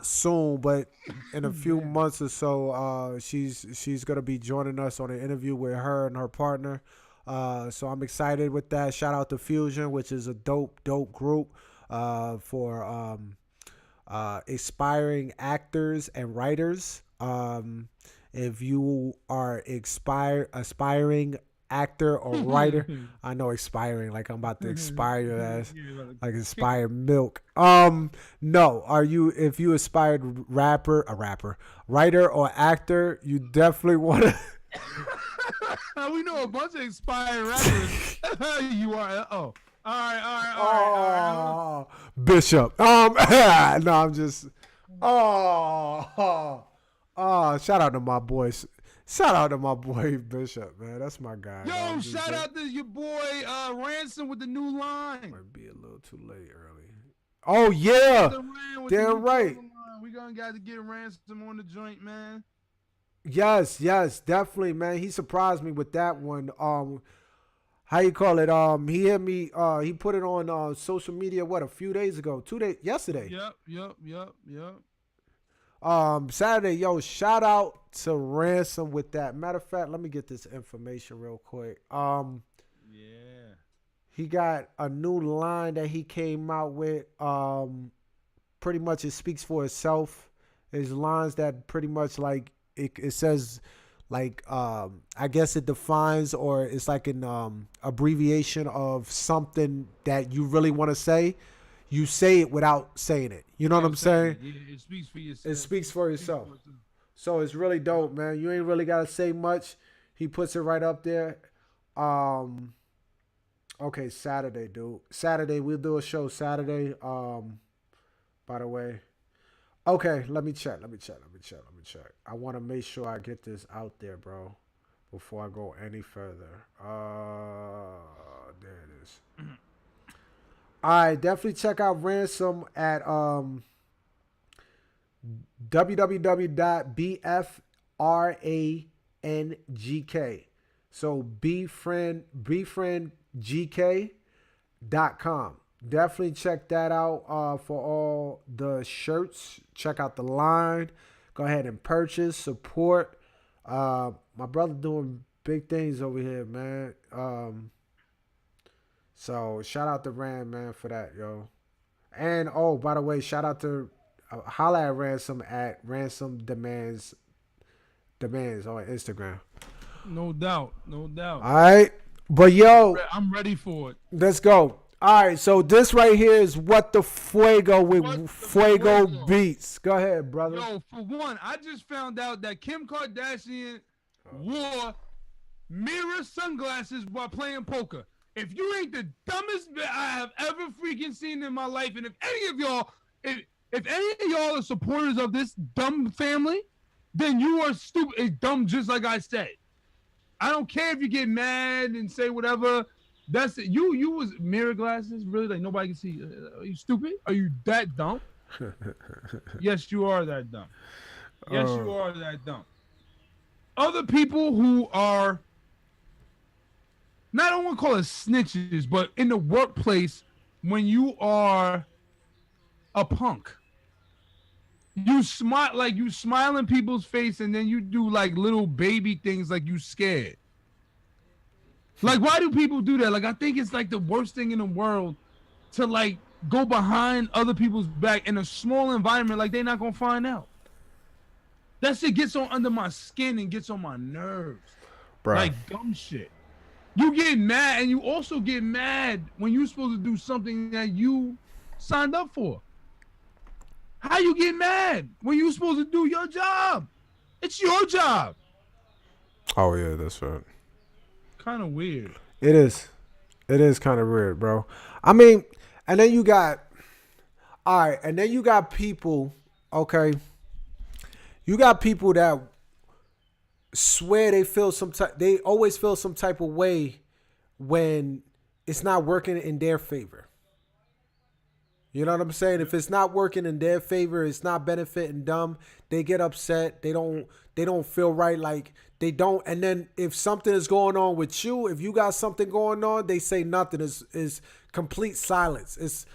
soon, but in a few months or so, she's gonna be joining us on an interview with her and her partner. So I'm excited with that. Shout out to Fusion, which is a dope group for aspiring actors and writers. If you are aspiring actor or writer, I know expiring like I'm about to expire your ass, like expired milk. No, if you aspired writer or actor, you definitely want to. We know a bunch of expired rappers. You are. Oh. All right. Oh, Bishop. No, I'm just. Shout out to my boys. Shout out to my boy Bishop, man. That's my guy. Yo, shout out to your boy Ransom with the new line. Might be a little too late early. Oh yeah, damn right. We gonna got to get Ransom on the joint, man. Yes, definitely, man. He surprised me with that one. How you call it? He hit me. He put it on social media. What, a few days ago? Yesterday. Yep. Saturday, yo, shout out to Ransom with that. Matter of fact, let me get this information real quick. Yeah. He got a new line that he came out with. Pretty much it speaks for itself. There's lines that pretty much like it says like I guess it defines or it's like an abbreviation of something that you really want to say. You say it without saying it. You know what I'm saying? It speaks for yourself. It speaks for yourself. So it's really dope, man. You ain't really gotta say much. He puts it right up there. Okay, Saturday, dude. Saturday, we'll do a show Saturday. By the way. Okay, let me check. I want to make sure I get this out there, bro, before I go any further. There it is. All right, definitely check out Ransom at www.bfrangk. So befriendgk.com. Definitely check that out for all the shirts. Check out the line. Go ahead and purchase, support. My brother doing big things over here, man. So shout out to Rand, man, for that, yo. And oh, by the way, shout out to holla at Ransom at Ransom Demands on Instagram. No doubt. All right, but yo, I'm ready for it. Let's go. All right, so this right here is What the Fuego with Fuego Beats. Go ahead, brother. Yo, for one, I just found out that Kim Kardashian wore mirror sunglasses while playing poker. If you ain't the dumbest I have ever freaking seen in my life, and if any of y'all are supporters of this dumb family, then you are stupid. It's dumb, just like I said. I don't care if you get mad and say whatever. That's it. You was mirror glasses, really? Like nobody can see. Are you stupid? Are you that dumb? Yes, you are that dumb. Yes, you are that dumb. Other people who are not, I don't want to call it snitches, but in the workplace, when you are a punk, you smile in people's face, and then you do like little baby things like you scared. Like, why do people do that? Like, I think it's like the worst thing in the world to like go behind other people's back in a small environment like they're not gonna find out. That shit gets on under my skin and gets on my nerves. Bruh. Like dumb shit. You get mad, and you also get mad when you're supposed to do something that you signed up for. How you get mad when you're supposed to do your job? It's your job. Oh yeah, that's right. Kind of weird. It is. It is kind of weird, bro. I mean, and then you got all right, and then you got people. Okay, you got people that swear they feel some type. They always feel some type of way when it's not working in their favor. You know what I'm saying? If it's not working in their favor, it's not benefiting them. They get upset. They don't. They don't feel right. Like they don't. And then if something is going on with you, if you got something going on, they say nothing. Is complete silence. It's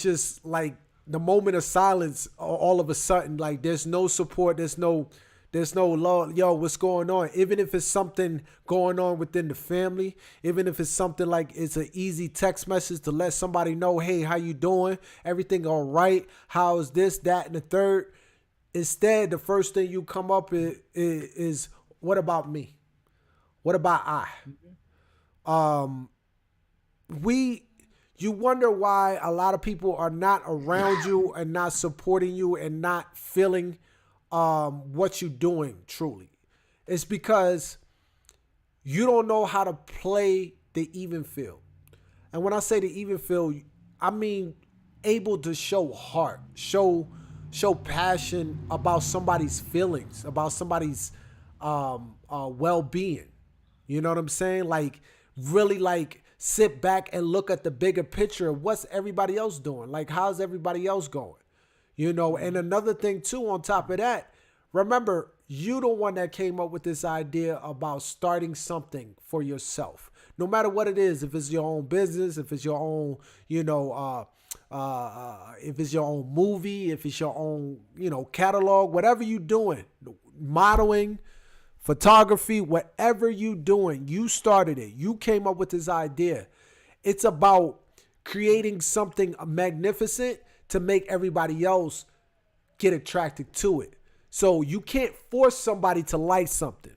just like the moment of silence. All of a sudden, like there's no support. There's no love. Yo, what's going on? Even if it's something going on within the family, even if it's something like it's an easy text message to let somebody know, hey, how you doing? Everything all right? How's this, that, and the third? Instead, the first thing you come up is what about me? What about I? Um, we you wonder why a lot of people are not around you and not supporting you and not feeling what you're doing truly. It's because you don't know how to play the even field. And when I say the even field, I mean able to show heart, show passion about somebody's feelings, about somebody's well-being. You know what I'm saying? Like really like sit back and look at the bigger picture of what's everybody else doing. Like how's everybody else going? You know, and another thing too, on top of that, remember, you the one that came up with this idea about starting something for yourself. No matter what it is, if it's your own business, if it's your own, if it's your own movie, if it's your own, catalog, whatever you doing, modeling, photography, whatever you doing, you started it. You came up with this idea. It's about creating something magnificent to make everybody else get attracted to it. So you can't force somebody to like something.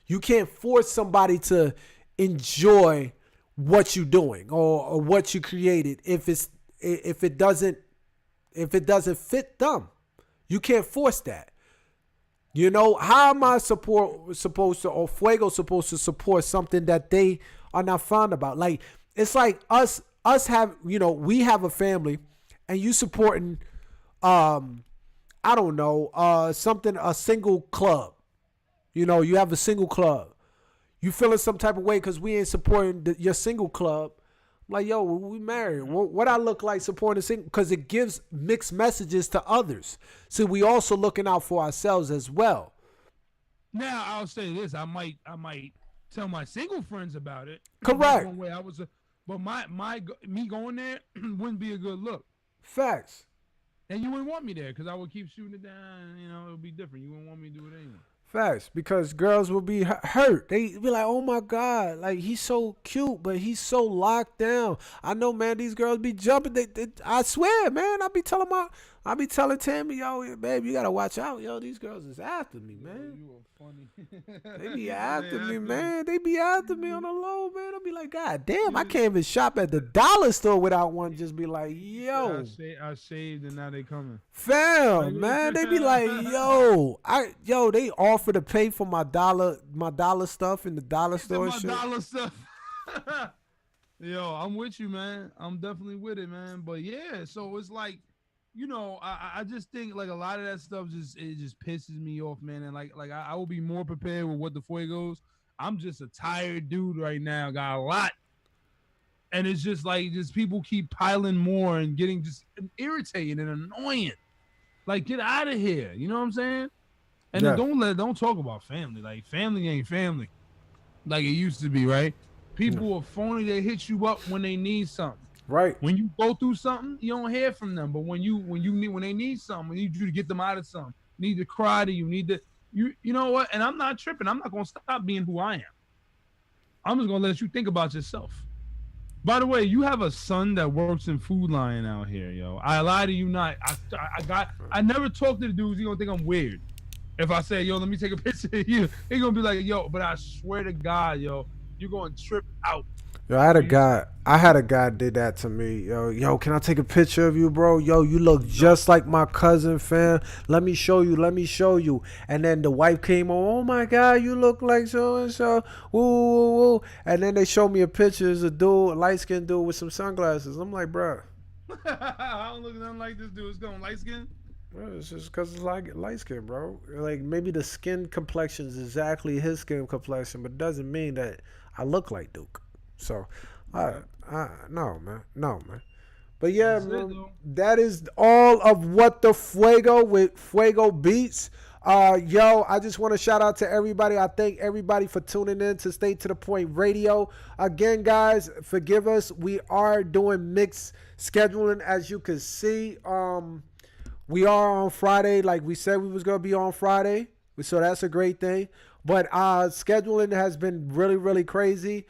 You can't force somebody to enjoy what you're doing or what you created if it doesn't fit them. You can't force that. You know, how am I supposed to, or Fuego supposed to support something that they are not fond about? Like, it's like us have, we have a family and you supporting, I don't know, a single club. You have a single club. You feeling some type of way because we ain't supporting your single club. Like, yo, we married. What I look like supporting a single? Because it gives mixed messages to others. So we also looking out for ourselves as well. Now I'll say this: I might tell my single friends about it. Correct. One way but me going there wouldn't be a good look. Facts. And you wouldn't want me there because I would keep shooting it down. It would be different. You wouldn't want me to do it anyway. Facts, because girls will be hurt. They be like, oh my God, like he's so cute, but he's so locked down. I know, man, these girls be jumping. I swear, man, I be telling Tammy, yo, babe, you gotta watch out. Yo, these girls is after me, man. You are funny. They be after me, man. They be after me on the low, man. I'll be like, God damn, I can't even shop at the dollar store without one just be like, yo. I shaved and now they coming. Fam, man, they be like, they offer to pay for my dollar stuff in the dollar store. My dollar stuff. Yo, I'm with you, man. I'm definitely with it, man. But yeah, so it's like, I just think like a lot of that stuff just pisses me off, man. And like I will be more prepared with what the Fuegos. I'm just a tired dude right now. Got a lot. And it's just like people keep piling more and getting just irritating and annoying. Like, get out of here. You know what I'm saying? And then don't talk about family. Like, family ain't family like it used to be, right? People are phony. They hit you up when they need something. Right. When you go through something, you don't hear from them. But when they need something, when you need you to get them out of something, need to cry to you know what? And I'm not tripping. I'm not gonna stop being who I am. I'm just gonna let you think about yourself. By the way, you have a son that works in Food Lion out here, yo. I lie to you not. I never talk to the dudes. He gonna think I'm weird. If I say, yo, let me take a picture of you, he gonna be like, yo, but I swear to God, yo, you're going to trip out. Yo, I had a When you see guy. I had a guy did that to me. Yo, can I take a picture of you, bro? Yo, you look no, just like my cousin, fam. Let me show you. Let me show you. And then the wife came on. Oh my God, you look like so and so. Woo, woo, woo. And then they showed me a picture. It's a dude, light skinned dude with some sunglasses. I'm like, bro, I don't look nothing like this dude. It's going light skin. it's just because it's like light skin, bro. Like maybe the skin complexion is exactly his skin complexion, but doesn't mean that I look like Duke. So, I, no, man, no, man. But yeah, That's it, man, though. that is all of what the Fuego with Fuego Beats. Yo, I just want to shout out to everybody. I thank everybody for tuning in to Stay to the Point Radio. Again, guys, forgive us. We are doing mixed scheduling, as you can see. We are on Friday, like we said we was gonna be on Friday, so that's a great thing. But scheduling has been really, really crazy.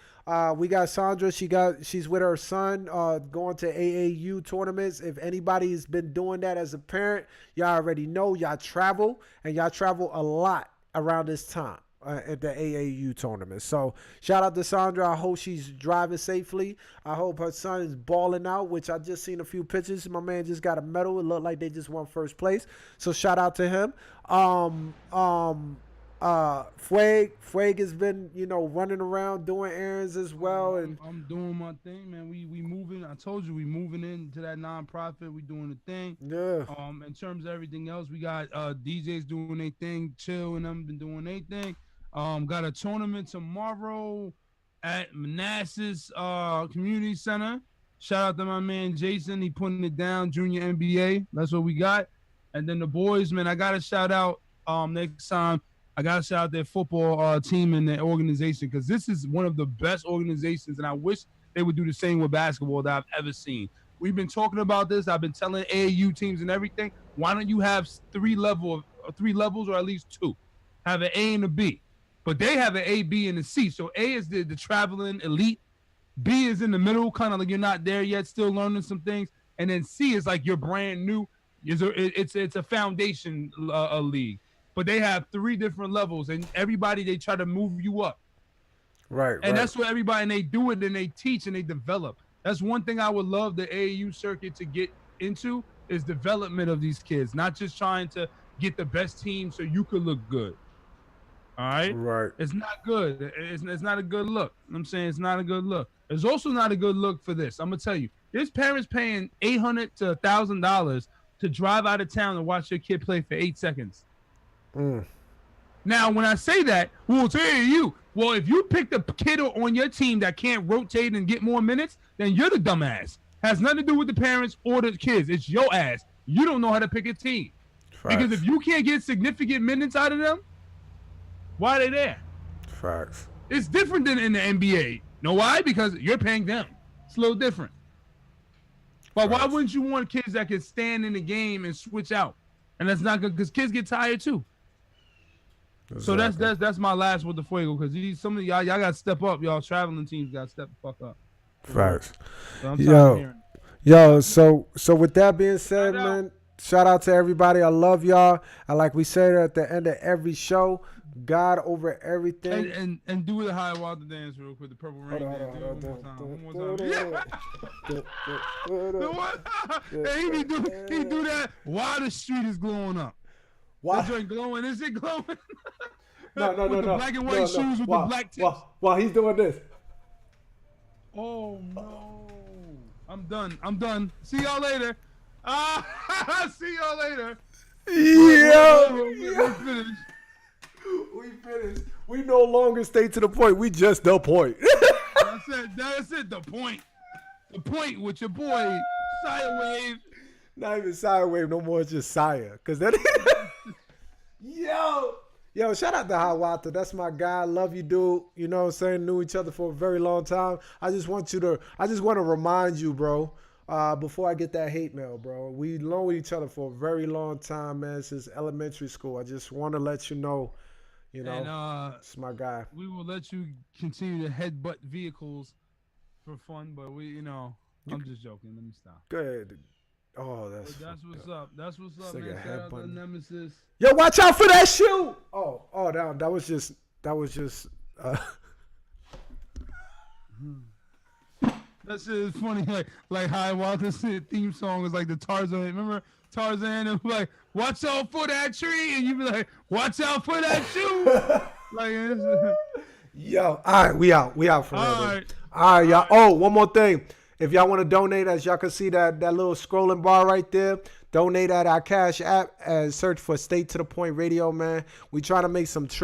We got Sandra. She's with her son going to AAU tournaments. If anybody's been doing that as a parent, y'all already know y'all travel and y'all travel a lot around this time. At the AAU tournament. So shout out to Sandra. I hope she's driving safely. I hope her son is balling out, which I just seen a few pictures. My man just got a medal. It looked like they just won first place. So shout out to him. Fueg has been, running around doing errands as well. And I'm doing my thing, man. We moving. I told you we moving into that nonprofit. We doing the thing. yeah, In terms of everything else, we got DJs doing their thing. Chill and them been doing their thing. Got a tournament tomorrow at Manassas Community Center. Shout out to my man Jason. He putting it down. Junior NBA. That's what we got. And then the boys, man. I gotta shout out next time. I got to shout out their football team and their organization because this is one of the best organizations, and I wish they would do the same with basketball that I've ever seen. We've been talking about this. I've been telling AAU teams and everything, why don't you have three levels or at least two? Have an A and a B. But they have an A, B, and a C. So A is the traveling elite. B is in the middle, kind of like you're not there yet, still learning some things. And then C is like you're brand new. It's a foundation league. But they have three different levels, and everybody, they try to move you up. right. And that's what everybody, and they do it, and they teach, and they develop. That's one thing I would love the AAU circuit to get into is development of these kids, not just trying to get the best team so you could look good. All right? Right. It's not good. It's not a good look. I'm saying it's not a good look. It's also not a good look for this. I'm going to tell you. There's parents paying $800 to $1,000 to drive out of town and watch their kid play for 8 seconds. Now, when I say that, we'll say you. Well, if you pick the kid on your team that can't rotate and get more minutes, then you're the dumbass. Has nothing to do with the parents or the kids. It's your ass. You don't know how to pick a team. Facts. Because if you can't get significant minutes out of them, why are they there? Facts. It's different than in the NBA. Know why? Because you're paying them. It's a little different. But why wouldn't you want kids that can stand in the game and switch out? And that's not good because kids get tired too. Exactly. So that's my last with the Fuego because some of y'all got to step up. Y'all traveling teams got to step the fuck up. Facts. So I'm tired of hearing it. Yo, so with that being said, Shout out. man, shout out to everybody. I love y'all. And like we say at the end of every show, God over everything. And do the high water dance real quick. The purple rain dance. One more time. Hey, he do that while the street is glowing up. Why? The joint glowing. Is it glowing? No. With the black and white shoes with the black tips. While he's doing this. Oh no! I'm done. See y'all later. See y'all later. Yo. We finished. We finished. We no longer stay to the point. We just the point. That's it. The point. The point with your boy Sidewave. Not even Sidewave no more. It's just Saya. Cause that. Yo, shout out to Hawata. That's my guy. Love you, dude. You know what I'm saying? Knew each other for a very long time. I just want to remind you, bro, before I get that hate mail, bro. We known each other for a very long time, man, since elementary school. I just want to let you know, And it's my guy. we will let you continue to headbutt vehicles for fun, but I'm just joking. Let me stop. Go ahead. Oh, that's what's up. That's what's up, Nigga man. Shout out to headbutting. Nemesis. Yo, watch out for that shoe. Oh, that was just That shit is funny. Like how Walter's theme song is like the Tarzan. Remember Tarzan? And like, watch out for that tree, and you be like, watch out for that shoe. Yo, all right, we out for real. All right. All right, y'all. Oh, one more thing. If y'all want to donate, as y'all can see that little scrolling bar right there, donate at our Cash App and search for State to the Point Radio, man. We trying to make some